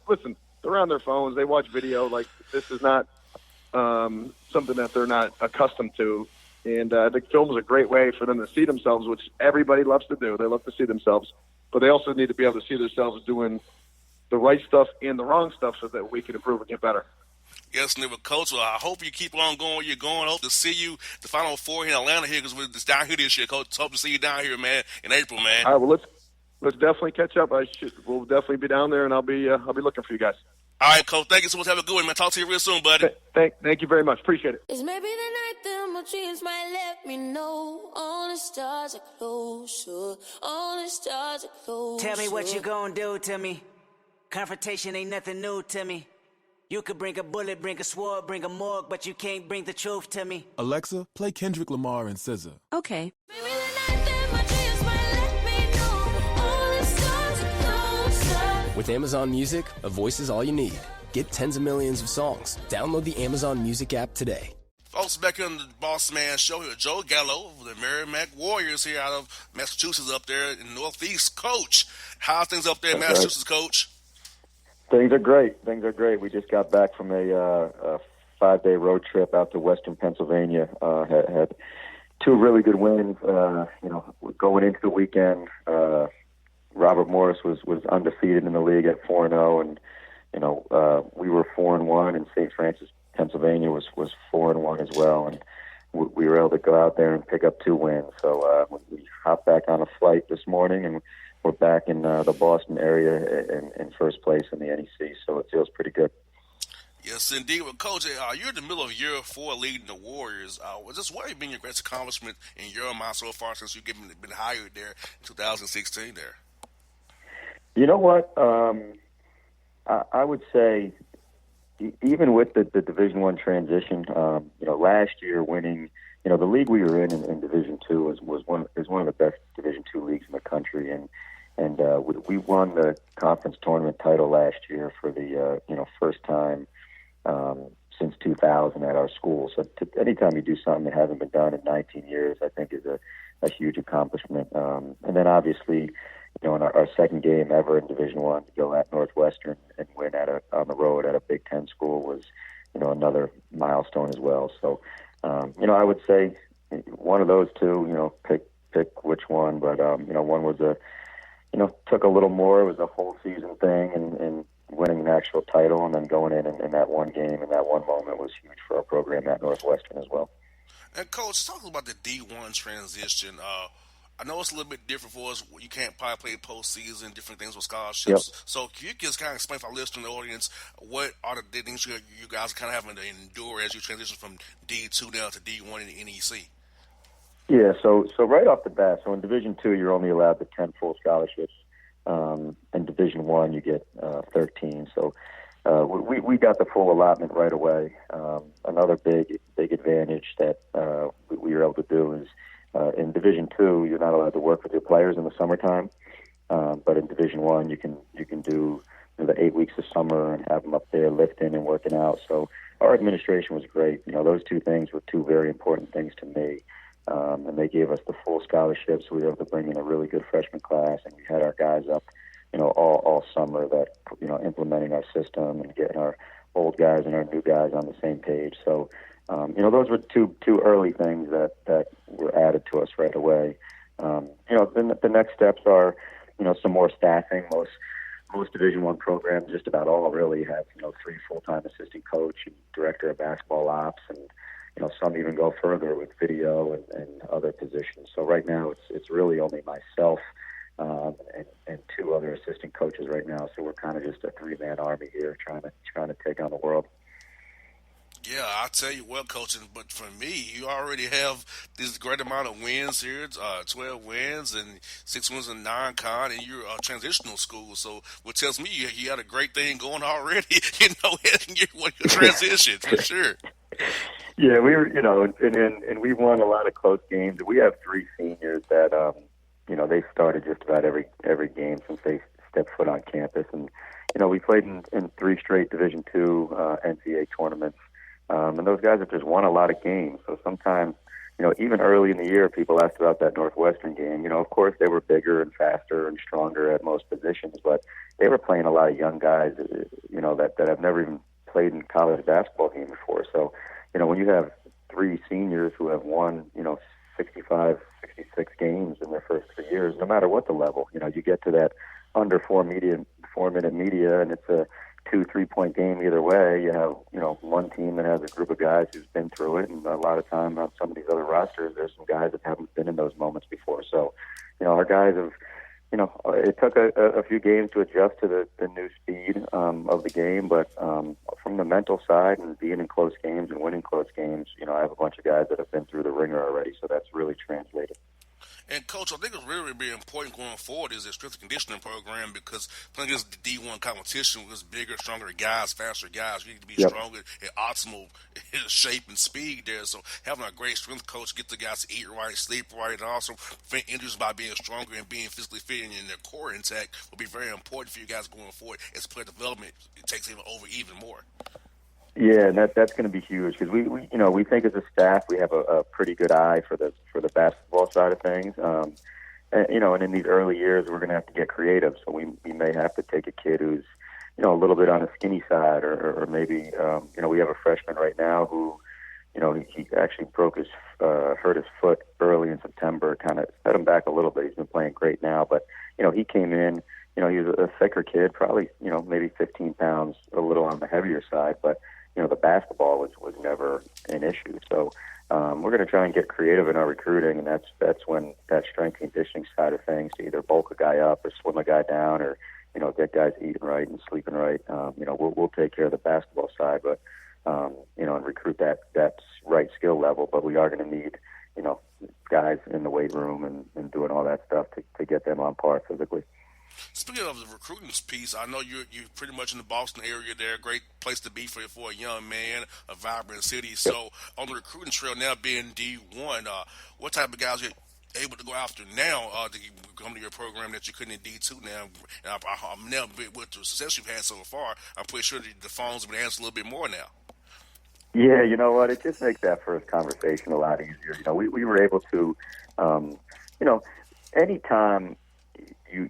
Listen, they're on their phones. They watch video. Like, this is not something that they're not accustomed to. And I think film is a great way for them to see themselves, which everybody loves to do. They love to see themselves, but they also need to be able to see themselves doing the right stuff and the wrong stuff so that we can improve and get better. Yes, Nick, Coach. Well, I hope you keep on going where you're going. I hope to see you the Final Four here in Atlanta here because we're just down here this year, Coach. Hope to see you down here, man, in April, man. All right, well, let's definitely catch up. We'll definitely be down there, and I'll be looking for you guys. All right, Coach. Thank you so much. Have a good one, man. Talk to you real soon, buddy. Thank you very much. Appreciate it. It's maybe the night that my dreams might let me know. All the stars are closer. All the stars are closer. Tell me what you gonna do to me. Confrontation ain't nothing new to me. You could bring a bullet, bring a sword, bring a morgue, but you can't bring the truth to me. Alexa, play Kendrick Lamar and SZA. Okay. Maybe the night that my dreams might let me know. All the stars are closer. With Amazon Music, a voice is all you need. Get tens of millions of songs. Download the Amazon Music app today. Folks, back on the Bossman show here, Joe Gallo, the Merrimack Warriors here out of Massachusetts up there in the Northeast. Coach, how's things up there in Massachusetts, Coach? Things are great. We just got back from a 5-day road trip out to Western Pennsylvania. Had 2 really good wins. Going into the weekend, Robert Morris was undefeated in the league at 4-0, and we were 4-1, and St. Francis, Pennsylvania was 4-1 as well, and we were able to go out there and pick up 2 wins. So we hopped back on a flight this morning, and we're back in the Boston area in first place in the NEC, so it feels pretty good. Yes, indeed. Well, Coach, you're in the middle of year 4 leading the Warriors. What has been your greatest accomplishment in your mind so far since you've been hired there in 2016 there? You know what? I would say even with the Division I transition, last year winning, the league we were in Division II is one of the best Division II leagues in the country, and we won the conference tournament title last year for the first time since 2000 at our school. So anytime you do something that hasn't been done in 19 years, I think is a huge accomplishment. And then obviously, in our second game ever in Division I to go at Northwestern and win on the road at a Big Ten school was, another milestone as well. So, I would say one of those two, pick which one, but one was took a little more. It was a whole season thing, and winning an actual title and then going in that one game and that one moment was huge for our program at Northwestern as well. And Coach, talk about the D1 transition. I know it's a little bit different for us. You can't probably play postseason, different things with scholarships. Yep. So can you just kind of explain for our listener and the audience what are the things you guys kind of having to endure as you transition from D2 now to D1 in the NEC? Yeah, so right off the bat, so in Division II, you're only allowed the 10 full scholarships. In Division I, you get 13. So we got the full allotment right away. Another big advantage that we were able to do is in Division II, you're not allowed to work with your players in the summertime, but in Division I, you can do the 8 weeks of summer and have them up there lifting and working out. So our administration was great. Those two things were 2 very important things to me. And they gave us the full scholarships. We were able to bring in a really good freshman class, and we had our guys up, all summer that, implementing our system and getting our old guys and our new guys on the same page. So, those were two early things that were added to us right away. Then the next steps are, some more staffing. Most Division I programs, just about all, really have, 3 full-time assistant coach and director of basketball ops, and some even go further with video and other positions. So right now it's really only myself and 2 other assistant coaches right now. So we're kind of just a 3-man army here trying to take on the world. Yeah, I'll tell you what, Coach, but for me, you already have this great amount of wins here, 12 wins and 6 wins in non-con, and you're a transitional school. So what tells me you had a great thing going already, in your transition, for sure. Yeah, we were, and we won a lot of close games. We have 3 seniors that, they started just about every game since they stepped foot on campus. And, we played in 3 straight Division II NCAA tournaments. And those guys have just won a lot of games. So sometimes, even early in the year, people asked about that Northwestern game. Of course, they were bigger and faster and stronger at most positions, but they were playing a lot of young guys, that have never even played in college basketball game before. So, when you have three seniors who have won, 65, 66 games in their first 3 years, no matter what the level. You get to that under 4-minute media, and it's a 2-3 point game either way. You have, one team that has a group of guys who's been through it, and a lot of time on some of these other rosters, there's some guys that haven't been in those moments before. So, our guys have, it took a few games to adjust to the new speed of the game, but from the mental side and being in close games and winning close games, I have a bunch of guys that have been through the ringer already, so that's really translated. And, Coach, I think it's really, really important going forward is the strength and conditioning program because playing against the D1 competition with bigger, stronger guys, faster guys, you need to be stronger in optimal shape and speed there. So having a great strength coach get the guys to eat right, sleep right, and also prevent injuries by being stronger and being physically fit and their core intact will be very important for you guys going forward as player development takes even more. Yeah, and that's going to be huge because we think as a staff we have a pretty good eye for the basketball side of things. And in these early years we're going to have to get creative. So we may have to take a kid who's a little bit on the skinny side, or maybe we have a freshman right now who he actually hurt his foot early in September, kind of set him back a little bit. He's been playing great now, but he came in. He was a thicker kid, probably maybe 15 pounds, a little on the heavier side, but the basketball was never an issue. So we're going to try and get creative in our recruiting, and that's when that strength and conditioning side of things, to either bulk a guy up or slim a guy down, or get guys eating right and sleeping right. We'll take care of the basketball side, but and recruit that right skill level. But we are going to need guys in the weight room and doing all that stuff to get them on par physically. Speaking of the recruiting piece, I know you're pretty much in the Boston area there. Great place to be for a young man, a vibrant city. So on the recruiting trail now being D1, what type of guys are you able to go after now to come to your program that you couldn't in D2 now? And I'm now, with the success you've had so far, I'm pretty sure the phones have been answered a little bit more now. Yeah, you know what? It just makes that first conversation a lot easier. We were able to, anytime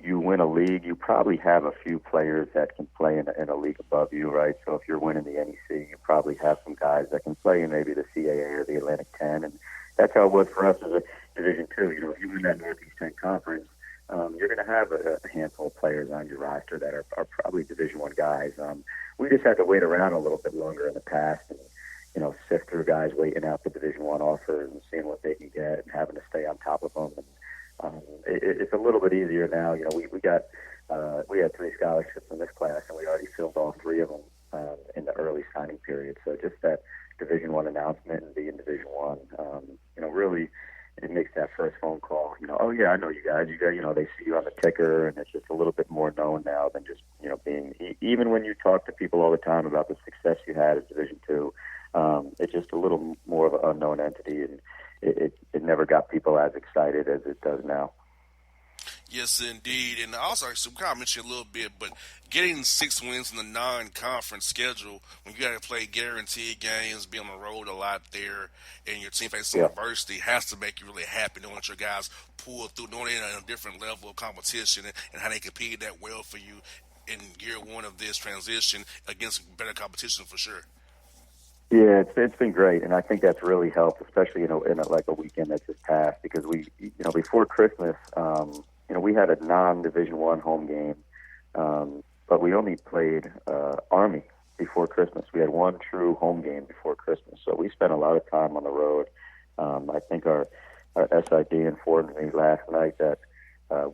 you win a league, you probably have a few players that can play in a league above you, right? So if you're winning the NEC, you probably have some guys that can play in maybe the CAA or the Atlantic 10, and that's how it was for us as a Division II. If you win that Northeast 10 conference, you're going to have a handful of players on your roster that are probably Division I guys. We just had to wait around a little bit longer in the past and sift through guys waiting out the Division I offers and seeing what they can get and having to stay on top of them. And it's a little bit easier now. We had 3 scholarships in this class, and we already filled all 3 of them in the early signing period. So just that Division I announcement and being Division I, really it makes that first phone call. Oh yeah, I know you guys. They see you on the ticker, and it's just a little bit more known now than just being. Even when you talk to people all the time about the success you had as Division II, it's just a little more of an unknown entity, and it never got people as excited as it does now. Yes, indeed. And also, I kind of mentioned a little bit, but getting 6 wins in the non-conference schedule, when you got to play guaranteed games, be on the road a lot there, and your team faces adversity, has to make you really happy knowing that your guys pull through, knowing they're in a different level of competition and how they competed that well for you in year 1 of this transition against better competition for sure. Yeah, it's been great, and I think that's really helped, especially in a weekend that just passed, because we before Christmas, we had a non-Division I home game, but we only played Army before Christmas. We had one true home game before Christmas, so we spent a lot of time on the road. I think our SID informed me last night that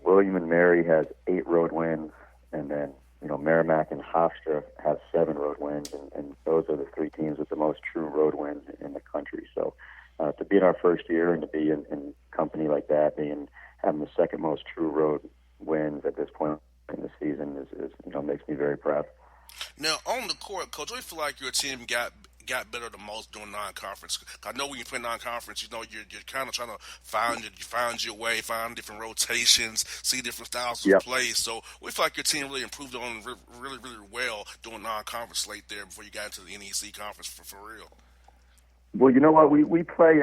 William and Mary has 8 road wins, and then Merrimack and Hofstra have 7 road wins, and those are the 3 teams with the most true road wins in the country. So to be in our first year and to be in company like that, having the second most true road wins at this point in the season is makes me very proud. Now, on the court, Coach, do you feel like your team got better than most doing non-conference? I know when you play non-conference, you're kind of trying to find your way, find different rotations, see different styles of play. So we feel like your team really improved on really, really well doing non-conference slate there before you got into the NEC conference for real. Well, you know what? We play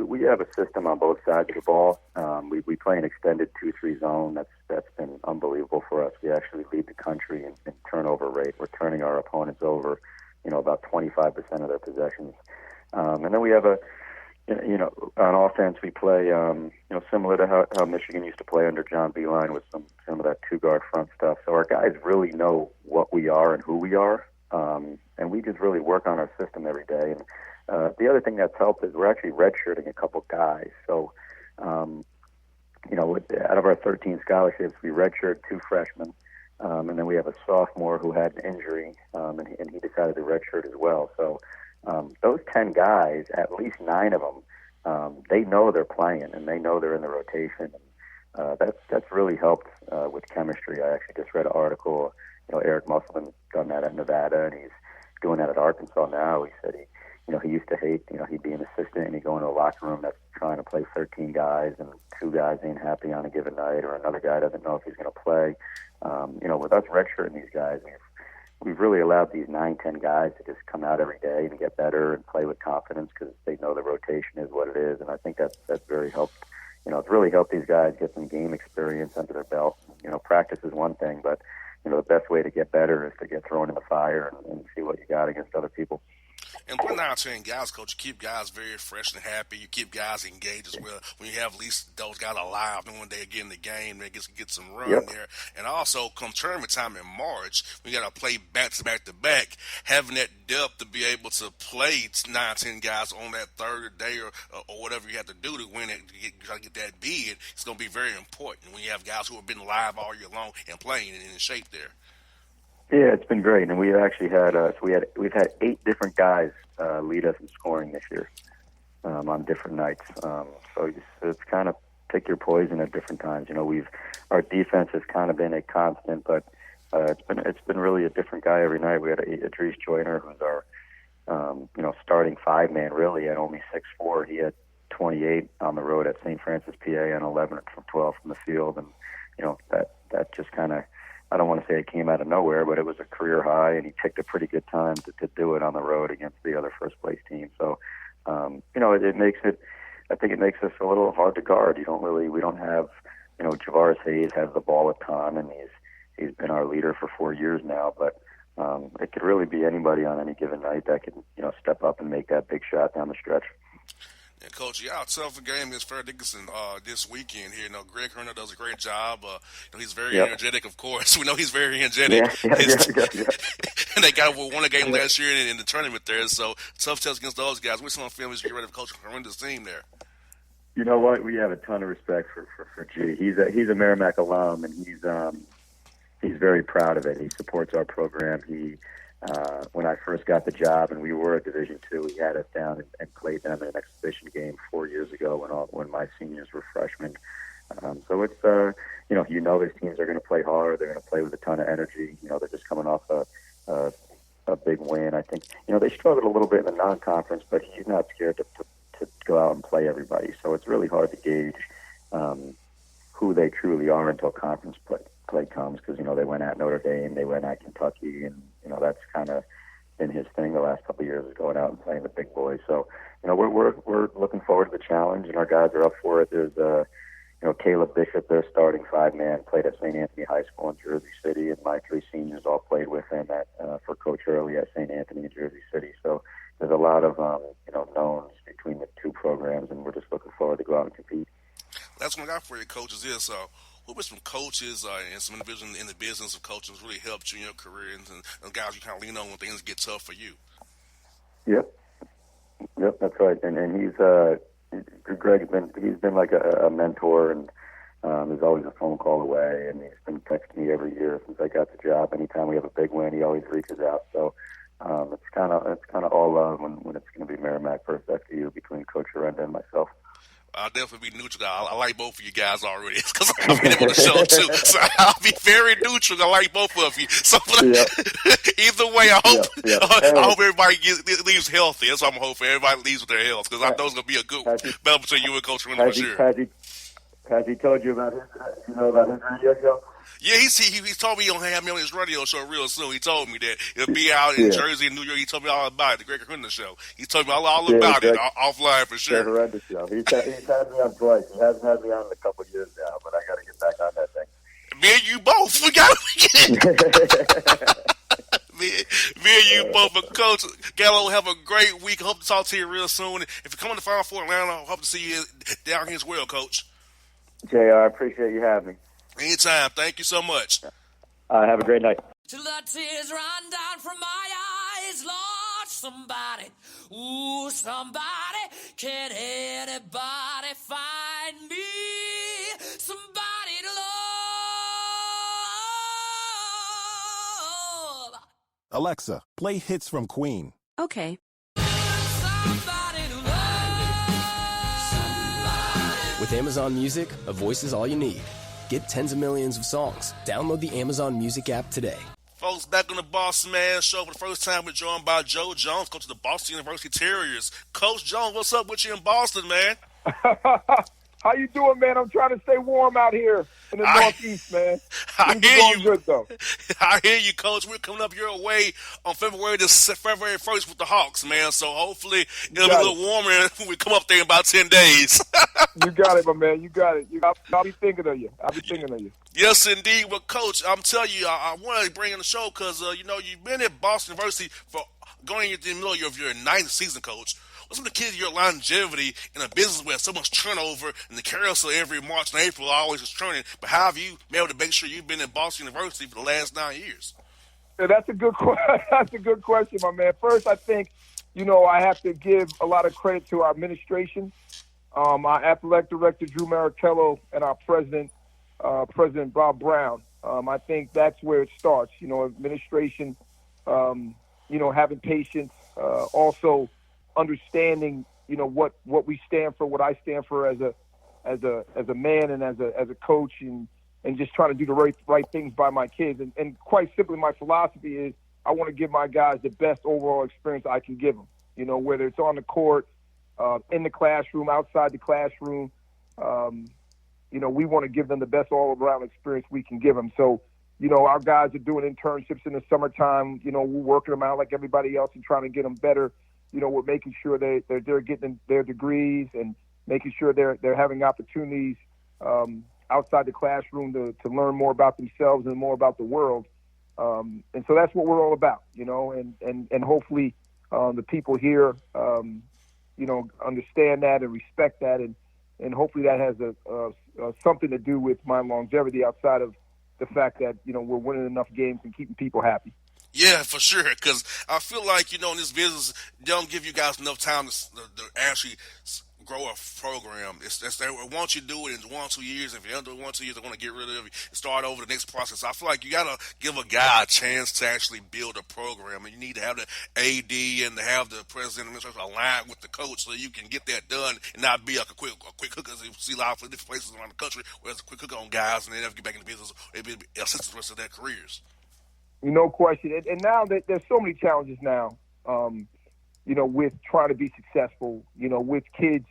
we have a system on both sides of the ball. We play an extended 2-3 zone. That's been unbelievable for us. We actually lead the country in turnover rate. We're turning our opponents over, about 25% of their possessions. And then we have on offense we play, similar to how Michigan used to play under John Beilein with some of that two-guard front stuff. So our guys really know what we are and who we are, and we just really work on our system every day. And the other thing that's helped is we're actually redshirting a couple guys. So, out of our 13 scholarships, we redshirt 2 freshmen, and then we have a sophomore who had an injury, and he decided to redshirt as well. So those 10 guys, at least 9 of them, they know they're playing, and they know they're in the rotation. And that's really helped with chemistry. I actually just read an article. Eric Musselman done that at Nevada, and he's doing that at Arkansas now. He said he used to hate, he'd be an assistant and he'd go into a locker room that's trying to play 13 guys and 2 guys ain't happy on a given night, or another guy doesn't know if he's going to play. With us redshirting these guys, we've really allowed these 9, 10 guys to just come out every day and get better and play with confidence because they know the rotation is what it is. And I think that's very helped. It's really helped these guys get some game experience under their belt. Practice is one thing, but the best way to get better is to get thrown in the fire and see what you got against other people. And we're not saying guys, Coach, you keep guys very fresh and happy. You keep guys engaged as well. When you have at least those guys alive, knowing they get in the game, they get some run there. And also, come tournament time in March, we got to play back to back. Having that depth to be able to play 9, 10 guys on that third day or whatever you have to do to win it, to get that bid, it's going to be very important when you have guys who have been live all year long and playing and in shape there. Yeah, it's been great, and we actually had we've had 8 different guys lead us in scoring this year on different nights. So it's kind of pick your poison at different times. Our defense has kind of been a constant, but it's been really a different guy every night. We had Idris Joyner, who's our starting 5-man really at only 6'4". He had 28 on the road at St. Francis, PA, and 11 from 12 from the field, and that just kind of. I don't want to say it came out of nowhere, but it was a career high, and he picked a pretty good time to do it on the road against the other first-place team. So, it makes it. I think it makes us a little hard to guard. We don't have, Javaris Hayes has the ball a ton, and he's been our leader for 4 years now. But it could really be anybody on any given night that can, step up and make that big shot down the stretch. And Coach, y'all tough a game against Fair Dickinson this weekend here. Greg Herner does a great job. He's very energetic, of course. We know he's very energetic. Yeah. And they won a game last year in the tournament there. So tough test against those guys. We're still feeling get ready to coach a horrendous team there. You know what? We have a ton of respect for G. He's a Merrimack alum, and he's very proud of it. He supports our program. When I first got the job and we were at Division II, he had us down and played them in an exhibition game 4 years ago when my seniors were freshmen. So it's these teams are going to play hard. They're going to play with a ton of energy. They're just coming off a big win. I think they struggled a little bit in the non-conference, but he's not scared to go out and play everybody. So it's really hard to gauge who they truly are until conference play comes, because they went at Notre Dame, they went at Kentucky, and that's kind of been his thing the last couple of years, is going out and playing the big boys. So we're looking forward to the challenge, and our guys are up for it. There's Caleb Bishop, their starting 5-man, played at St. Anthony High School in Jersey City, and my 3 seniors all played with him for Coach Early at St. Anthony in Jersey City. So there's a lot of knowns between the 2 programs, and we're just looking forward to go out and compete. That's what I got for you, coaches. Is who were some coaches and some individuals in the business of coaching really helped you in your career, and guys you kind of lean on when things get tough for you? Yep, that's right. And he's Greg's been like a mentor, and there's always a phone call away, and he's been texting me every year since I got the job. Anytime we have a big win, he always reaches out. So it's kind of all love when it's going to be Merrimack versus FDU between Coach Arenda and myself. I'll definitely be neutral. I like both of you guys already because I've been on the show too. So I'll be very neutral. I like both of you. So either way, I hope everybody leaves healthy. That's what I'm hoping. Everybody leaves with their health, because I know it's going to be a good battle between you and Coach Renner for sure. Has he told you about his radio show? Yeah, he told me he'll have me on his radio show real soon. He told me that he'll be out in Jersey and New York. He told me all about it, the Greg Herndon show. He told me all about it offline for sure. The Herndon show. He's had me on twice. He hasn't had me on in a couple of years now, but I got to get back on that thing. Me and you both. We got to get it. Me Me and you both, but Coach Gallo, have a great week. Hope to talk to you real soon. If you're coming to Final Four Atlanta, I hope to see you down here as well, Coach. JR, I appreciate you having me. Anytime. Thank you so much. Have a great night. Till the tears run down from my eyes, Lord, somebody, ooh, somebody, can anybody find me? Somebody to love. Alexa, play hits from Queen. Okay. Somebody to love. With Amazon Music, a voice is all you need. Get tens of millions of songs. Download the Amazon Music app today. Folks, back on the Bossman show for the first time, we're joined by Joe Jones, coach of the Boston University Terriers. Coach Jones, what's up with you in Boston, man? How you doing, man? I'm trying to stay warm out here in the Northeast, man. I hear you. Good, though. I hear you, Coach. We're coming up your way on February 1st with the Hawks, man. So hopefully it'll be a little warmer when we come up there in about 10 days. You got it, my man. You got it. I'll be thinking of you. Yes, indeed. Well, Coach, I'm telling you, I want to bring in the show because, you've been at Boston University for going into the middle of your ninth season, Coach. What's some of the keys to your longevity in a business where so much turnover and the carousel every March and April always is turning? But how have you been able to make sure you've been at Boston University for the last 9 years? Yeah, that's a good question, my man. First, I think, I have to give a lot of credit to our administration, our athletic director, Drew Marichello, and our president, President Bob Brown. I think that's where it starts, administration, having patience, also understanding, what we stand for, what I stand for as a man and as a coach, and just trying to do the right things by my kids. And quite simply, my philosophy is I want to give my guys the best overall experience I can give them. Whether it's on the court, in the classroom, outside the classroom, we want to give them the best all-around experience we can give them. So, our guys are doing internships in the summertime. We're working them out like everybody else and trying to get them better. We're making sure they're getting their degrees and making sure they're having opportunities outside the classroom to learn more about themselves and more about the world. And so that's what we're all about, and hopefully the people here, understand that and respect that. And hopefully that has something to do with my longevity outside of the fact that, we're winning enough games and keeping people happy. Yeah, for sure, because I feel like, in this business, they don't give you guys enough time to actually grow a program. They want you to do it in 1 or 2 years. If you don't do it in 1 or 2 years, they're going to get rid of you and start over the next process. I feel like you got to give a guy a chance to actually build a program, and you need to have the AD and to have the president and administration align with the coach so you can get that done and not be like a quick hook, as you see a lot of different places around the country where it's a quick hook on guys and they never get back into business or they be assistants the rest of their careers. No question. And now that there's so many challenges now, with trying to be successful, with kids,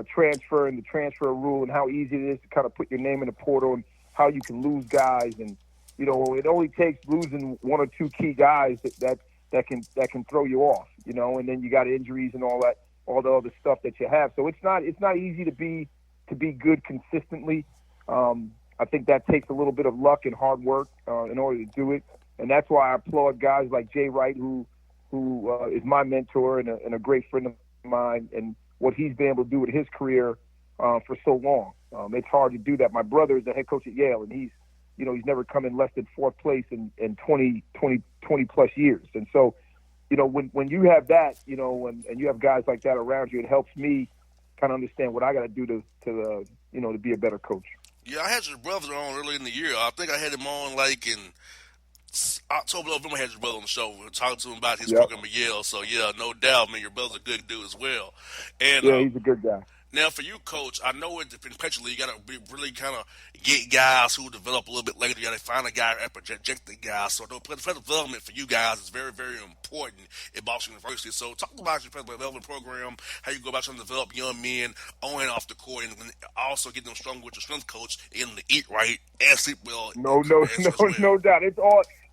transferring the transfer rule and how easy it is to kind of put your name in the portal and how you can lose guys. And, it only takes losing 1 or 2 key guys that can throw you off, and then you got injuries and all the other stuff that you have. So it's not easy to be good consistently. I think that takes a little bit of luck and hard work in order to do it, and that's why I applaud guys like Jay Wright, who is my mentor and a great friend of mine, and what he's been able to do with his career for so long. It's hard to do that. My brother is the head coach at Yale, and he's never come in less than 4th place in 20 plus years. And so, when you have that, and you have guys like that around you, it helps me kind of understand what I got to do to be a better coach. Yeah, I had your brother on earlier in the year. I think I had him on like in October, November. I had your brother on the show. We were talking to him about his program at Yale. So, yeah, no doubt, man, your brother's a good dude as well. And yeah, he's a good guy. Now, for you, Coach, I know in Petula, you got to really kind of get guys who develop a little bit later. You got to find a guy and project the guys. So, player development for you guys is very, very important at Boston University. So, talk about your player development program, how you go about trying to develop young men on and off the court, and also get them stronger with your strength coach and to eat right and sleep well. No doubt.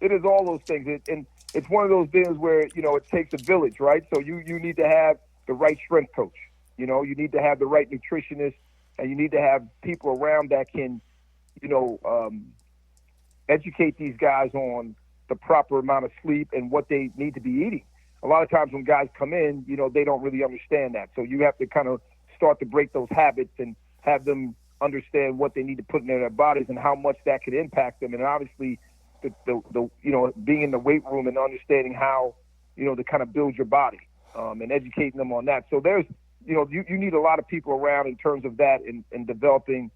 It is all those things. And it's one of those things where, it takes a village, right? So, you need to have the right strength coach. You need to have the right nutritionist, and you need to have people around that can, educate these guys on, the proper amount of sleep and what they need to be eating. A lot of times when guys come in, they don't really understand that. So you have to kind of start to break those habits and have them understand what they need to put in their bodies and how much that could impact them. And obviously, the being in the weight room and understanding how, to kind of build your body and educating them on that. So there's, you need a lot of people around in terms of that and developing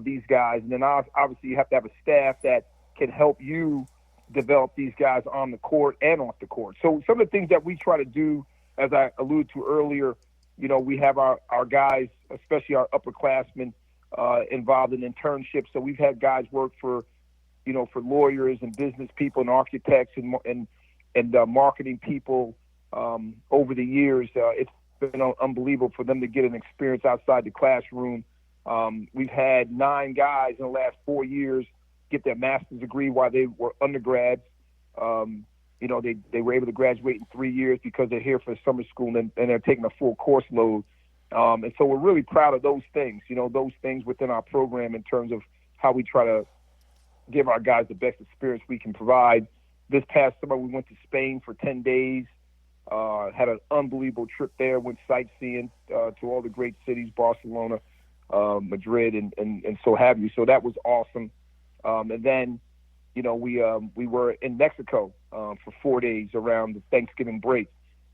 these guys. And then obviously you have to have a staff that can help you develop these guys on the court and off the court. So some of the things that we try to do, as I alluded to earlier, we have our guys, especially our upperclassmen, involved in internships. So we've had guys work for lawyers and business people and architects and marketing people over the years. It's been unbelievable for them to get an experience outside the classroom. We've had 9 guys in the last 4 years get their master's degree while they were undergrads. They were able to graduate in 3 years because they're here for summer school and they're taking a full course load. And so we're really proud of those things, those things within our program in terms of how we try to give our guys the best experience we can provide. This past summer, we went to Spain for 10 days, had an unbelievable trip there, went sightseeing to all the great cities, Barcelona, Madrid, and so have you. So that was awesome. And then, we were in Mexico for 4 days around the Thanksgiving break,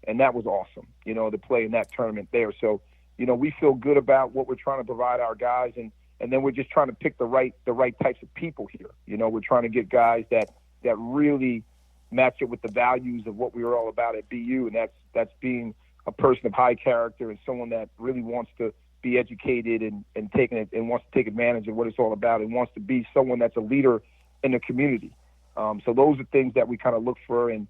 and that was awesome, to play in that tournament there. So, we feel good about what we're trying to provide our guys, and then we're just trying to pick the right types of people here. We're trying to get guys that really match it with the values of what we were all about at BU, and that's being a person of high character and someone that really wants to be educated and wants to take advantage of what it's all about and wants to be someone that's a leader in the community. So those are things that we kind of look for and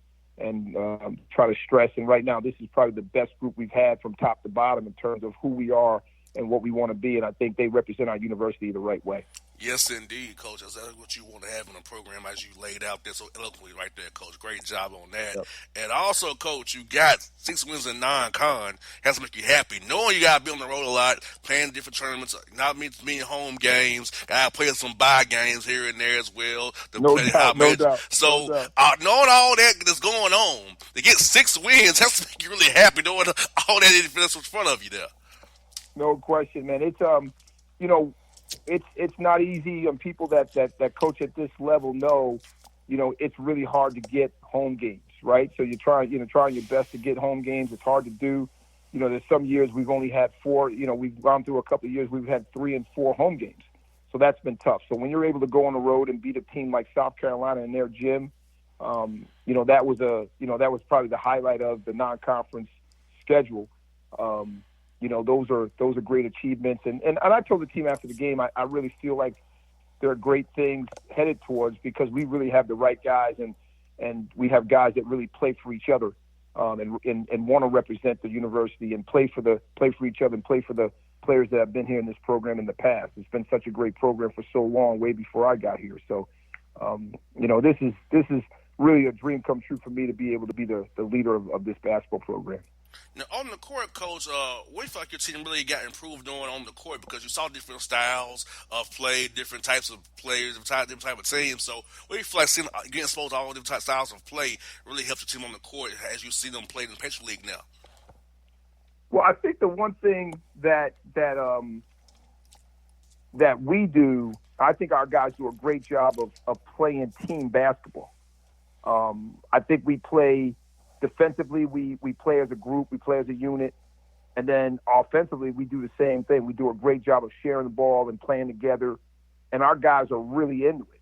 try to stress. And right now, this is probably the best group we've had from top to bottom in terms of who we are and what we want to be. And I think they represent our university the right way. Yes, indeed, Coach. That's what you want to have in a program, as you laid out there so eloquently right there, Coach. Great job on that. Yep. And also, Coach, you got 6 wins in non-con. Has to make you happy. Knowing you got to be on the road a lot, playing different tournaments, not many home games, got to play some bye games here and there as well. No doubt. So, knowing all that that's going on, to get 6 wins has to make you really happy knowing all that that's in front of you there. No question, man. It's it's not easy, and people that coach at this level know, it's really hard to get home games, right? So you're trying your best to get home games. It's hard to do. There's some years we've only had 4. We've gone through a couple of years we've had 3 and 4 home games. So that's been tough. So when you're able to go on the road and beat a team like South Carolina in their gym, that was probably the highlight of the non-conference schedule. Those are great achievements. And I told the team after the game, I really feel like there are great things headed towards because we really have the right guys and we have guys that really play for each other and want to represent the university and play for each other and play for the players that have been here in this program in the past. It's been such a great program for so long, way before I got here. So, this is really a dream come true for me to be able to be the leader of this basketball program. Now, on the court, Coach, what do you feel like your team really got improved on the court? Because you saw different styles of play, different types of players, different type of teams. So what do you feel like getting exposed to all different types styles of play really helps your team on the court as you see them play in the Patriot League now? Well, I think the one thing that we do, I think our guys do a great job of playing team basketball. I think we play defensively, we play as a group, we play as a unit, and then offensively we do the same thing. We do a great job of sharing the ball and playing together, and our guys are really into it,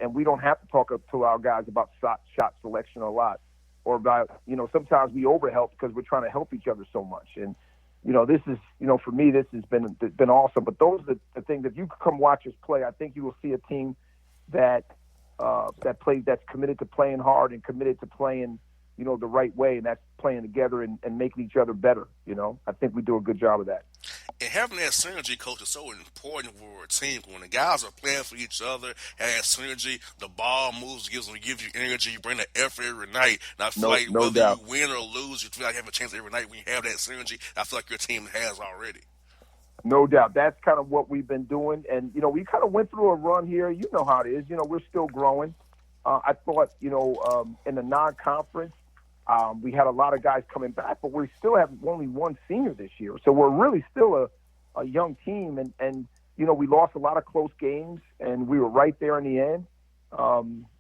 and we don't have to talk to our guys about shot selection a lot or about, sometimes we overhelp because we're trying to help each other so much. And, this is, for me, this has been awesome. But those are the things, if you come watch us play, I think you will see a team that's committed to playing hard and committed to playing the right way, and that's playing together and making each other better. I think we do a good job of that. And having that synergy, Coach, is so important for a team. When the guys are playing for each other, have that synergy, the ball moves, gives you energy, you bring the effort every night. And I feel like whether you win or lose, you feel like you have a chance every night when you have that synergy. I feel like your team has already. No doubt. That's kind of what we've been doing. And, we kind of went through a run here. You know how it is. We're still growing. I thought, in the non-conference, we had a lot of guys coming back, but we still have only one senior this year. So we're really still a young team. And we lost a lot of close games, and we were right there in the end.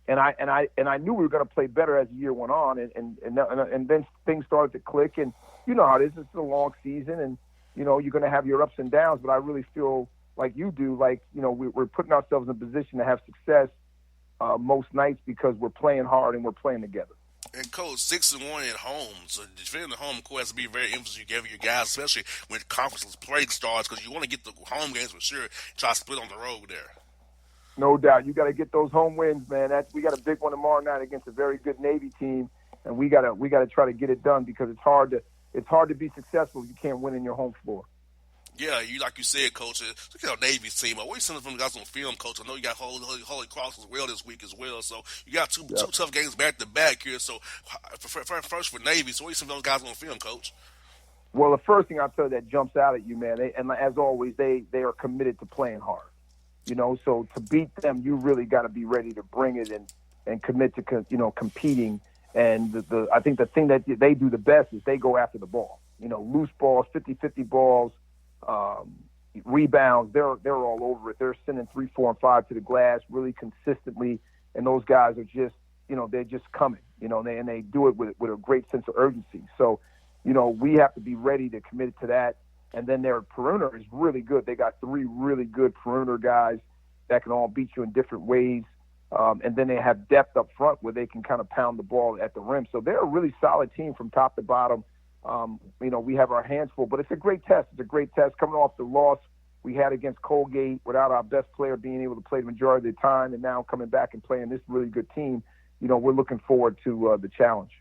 And I knew we were going to play better as the year went on, and then things started to click. And you know how it is. It's a long season, and, you're going to have your ups and downs. But I really feel like you do, we're putting ourselves in a position to have success most nights because we're playing hard and we're playing together. And Coach, 6-1 at home. So defending the home court has to be very emphasis you give your guys, especially when conference play starts, because you want to get the home games for sure. Try to split on the road there. No doubt, you got to get those home wins, man. We got a big one tomorrow night against a very good Navy team, and we got to try to get it done because it's hard to be successful if you can't win in your home floor. Yeah, like you said, Coach, look at our Navy's team. I always send them guys on film, Coach. I know you got Holy Cross as well this week as well. So you got two tough games back to back here. So first for Navy, so what do you send those guys on film, Coach? Well, the first thing I'll tell you that jumps out at you, man, and as always, they are committed to playing hard. So to beat them, you really got to be ready to bring it and commit to competing. And I think the thing that they do the best is they go after the ball. Loose balls, 50-50 balls. Rebounds, they're all over it. They're sending 3, 4, and 5 to the glass really consistently, and those guys are just, they're just coming, and they do it with a great sense of urgency. So, we have to be ready to commit to that. And then their perimeter is really good. They got 3 really good perimeter guys that can all beat you in different ways. And then they have depth up front where they can kind of pound the ball at the rim. So they're a really solid team from top to bottom. We have our hands full, but it's a great test. It's a great test coming off the loss we had against Colgate without our best player being able to play the majority of the time, and now coming back and playing this really good team. We're looking forward to the challenge.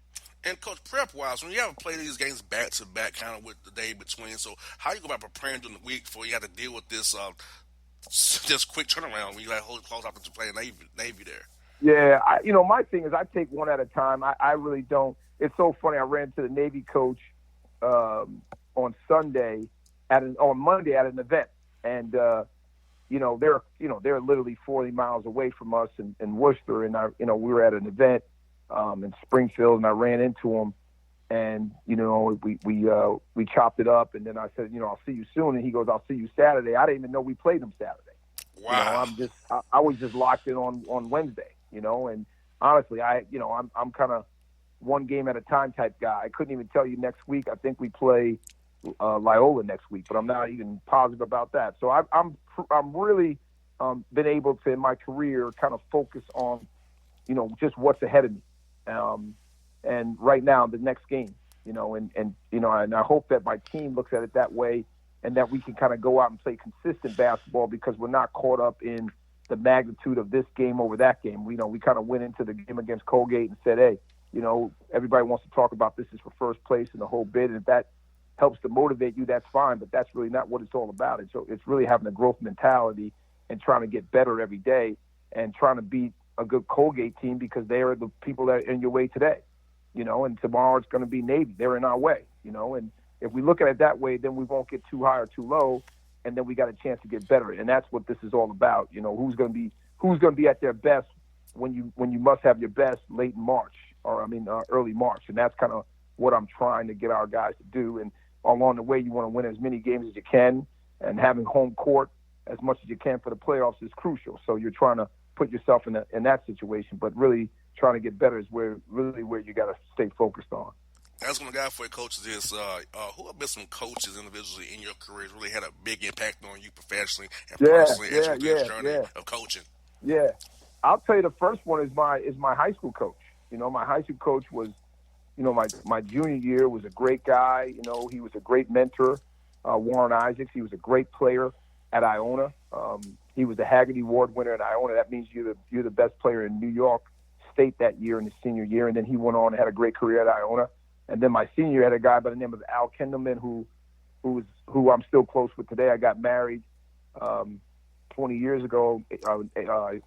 And Coach, prep-wise, when you have to play these games back-to-back, kind of with the day between, so how you go about preparing during the week before you have to deal with this quick turnaround when you got Holy Cross after to play Navy there? Yeah, my thing is I take one at a time. I really don't. It's so funny. I ran into the Navy coach on Monday at an event, and they're literally 40 miles away from us in Worcester, and we were at an event in Springfield, and I ran into him, and we chopped it up, and then I said, I'll see you soon, and he goes, I'll see you Saturday. I didn't even know we played them Saturday. Wow. I was just locked in on Wednesday, and honestly, I'm kind of one game at a time type guy. I couldn't even tell you next week. I think we play Loyola next week, but I'm not even positive about that. So I'm really been able to in my career kind of focus on just what's ahead of me, and right now the next game, and I hope that my team looks at it that way, and that we can kind of go out and play consistent basketball because we're not caught up in the magnitude of this game over that game. We kind of went into the game against Colgate and said, hey, everybody wants to talk about this is for first place in the whole bid. And if that helps to motivate you, that's fine. But that's really not what it's all about. It's really having a growth mentality and trying to get better every day and trying to beat a good Colgate team because they are the people that are in your way today. And tomorrow it's going to be Navy. They're in our way, and if we look at it that way, then we won't get too high or too low, and then we got a chance to get better. And that's what this is all about. Who's going to be at their best when you must have your best late in March, early March. And that's kind of what I'm trying to get our guys to do. And along the way, you want to win as many games as you can, and having home court as much as you can for the playoffs is crucial. So you're trying to put yourself in that situation, but really trying to get better is where you got to stay focused on. That's one of the guy for your coaches is who have been some coaches individually in your career has really had a big impact on you professionally and personally as your journey of coaching? Yeah, I'll tell you the first one is my high school coach. My high school coach was, my junior year was a great guy. He was a great mentor. Warren Isaacs, he was a great player at Iona. He was the Haggerty Award winner at Iona. That means you're the best player in New York State that year in his senior year. And then he went on and had a great career at Iona. And then my senior year had a guy by the name of Al Kendallman who I'm still close with today. I got married 20 years ago. I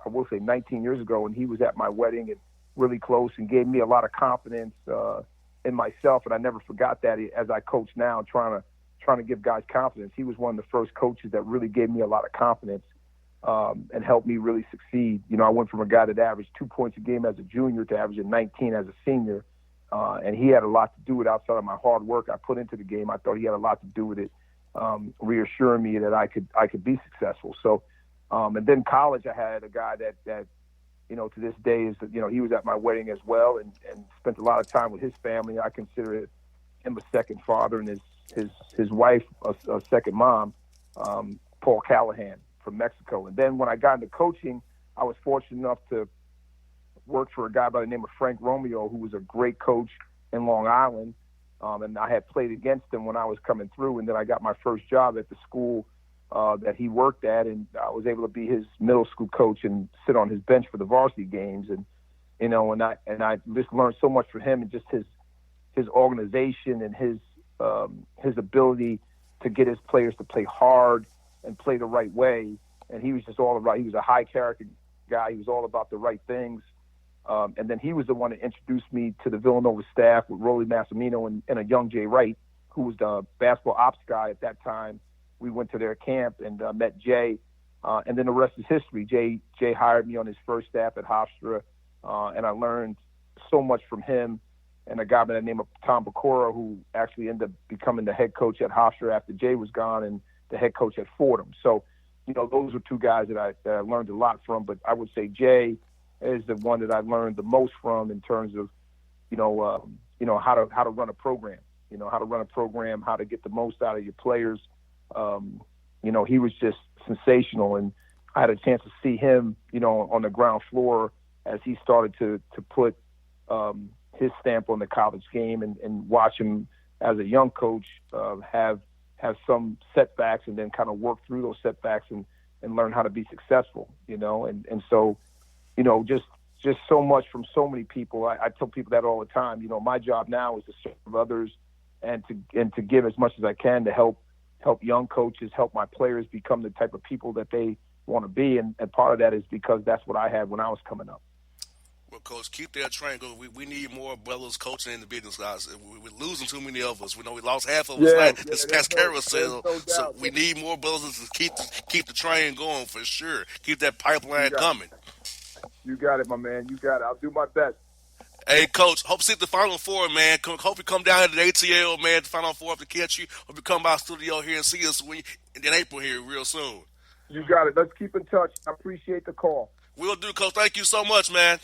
will say 19 years ago, and he was at my wedding and really close and gave me a lot of confidence in myself. And I never forgot that as I coach now, trying to give guys confidence. He was one of the first coaches that really gave me a lot of confidence. and helped me really succeed. I went from a guy that averaged 2 points a game as a junior to averaging 19 as a senior. And he had a lot to do with it outside of my hard work I put into the game. I thought he had a lot to do with it, reassuring me that I could be successful. So, and then college, I had a guy that to this day is, he was at my wedding as well and spent a lot of time with his family. I consider him a second father, and his wife a second mom, Paul Callahan from Mexico. And then when I got into coaching, I was fortunate enough to work for a guy by the name of Frank Romeo, who was a great coach in Long Island. And I had played against him when I was coming through. And then I got my first job at the school that he worked at, and I was able to be his middle school coach and sit on his bench for the varsity games. And and I just learned so much from him, and just his organization and his ability to get his players to play hard and play the right way. And he was just all about. He was a high character guy. He was all about the right things. And then he was the one that introduced me to the Villanova staff with Rolly Massimino and a young Jay Wright, who was the basketball ops guy at that time. We went to their camp and met Jay, and then the rest is history. Jay hired me on his first staff at Hofstra, and I learned so much from him and a guy by the name of Tom Bacora, who actually ended up becoming the head coach at Hofstra after Jay was gone and the head coach at Fordham. So, those were two guys that I learned a lot from, but I would say Jay is the one that I learned the most from in terms of, how to run a program, how to get the most out of your players. He was just sensational, and I had a chance to see him, on the ground floor as he started to put his stamp on the college game, and watch him as a young coach have some setbacks and then kind of work through those setbacks and learn how to be successful, and so, just so much from so many people. I tell people that all the time. My job now is to serve others and to give as much as I can to help young coaches, help my players become the type of people that they want to be. And part of that is because that's what I had when I was coming up. Well, Coach, keep that train going. We need more brothers coaching in the business, guys. We're losing too many of us. We know we lost half of us this past carousel. So we need more brothers to keep the train going for sure. Keep that pipeline coming. You got it, my man. You got it. I'll do my best. Hey, Coach, hope to see the Final Four, man. Hope you come down to the ATL, man, the Final Four to catch you. Hope you come by the studio here and see us in April here real soon. You got it. Let's keep in touch. I appreciate the call. We'll do, Coach. Thank you so much, man.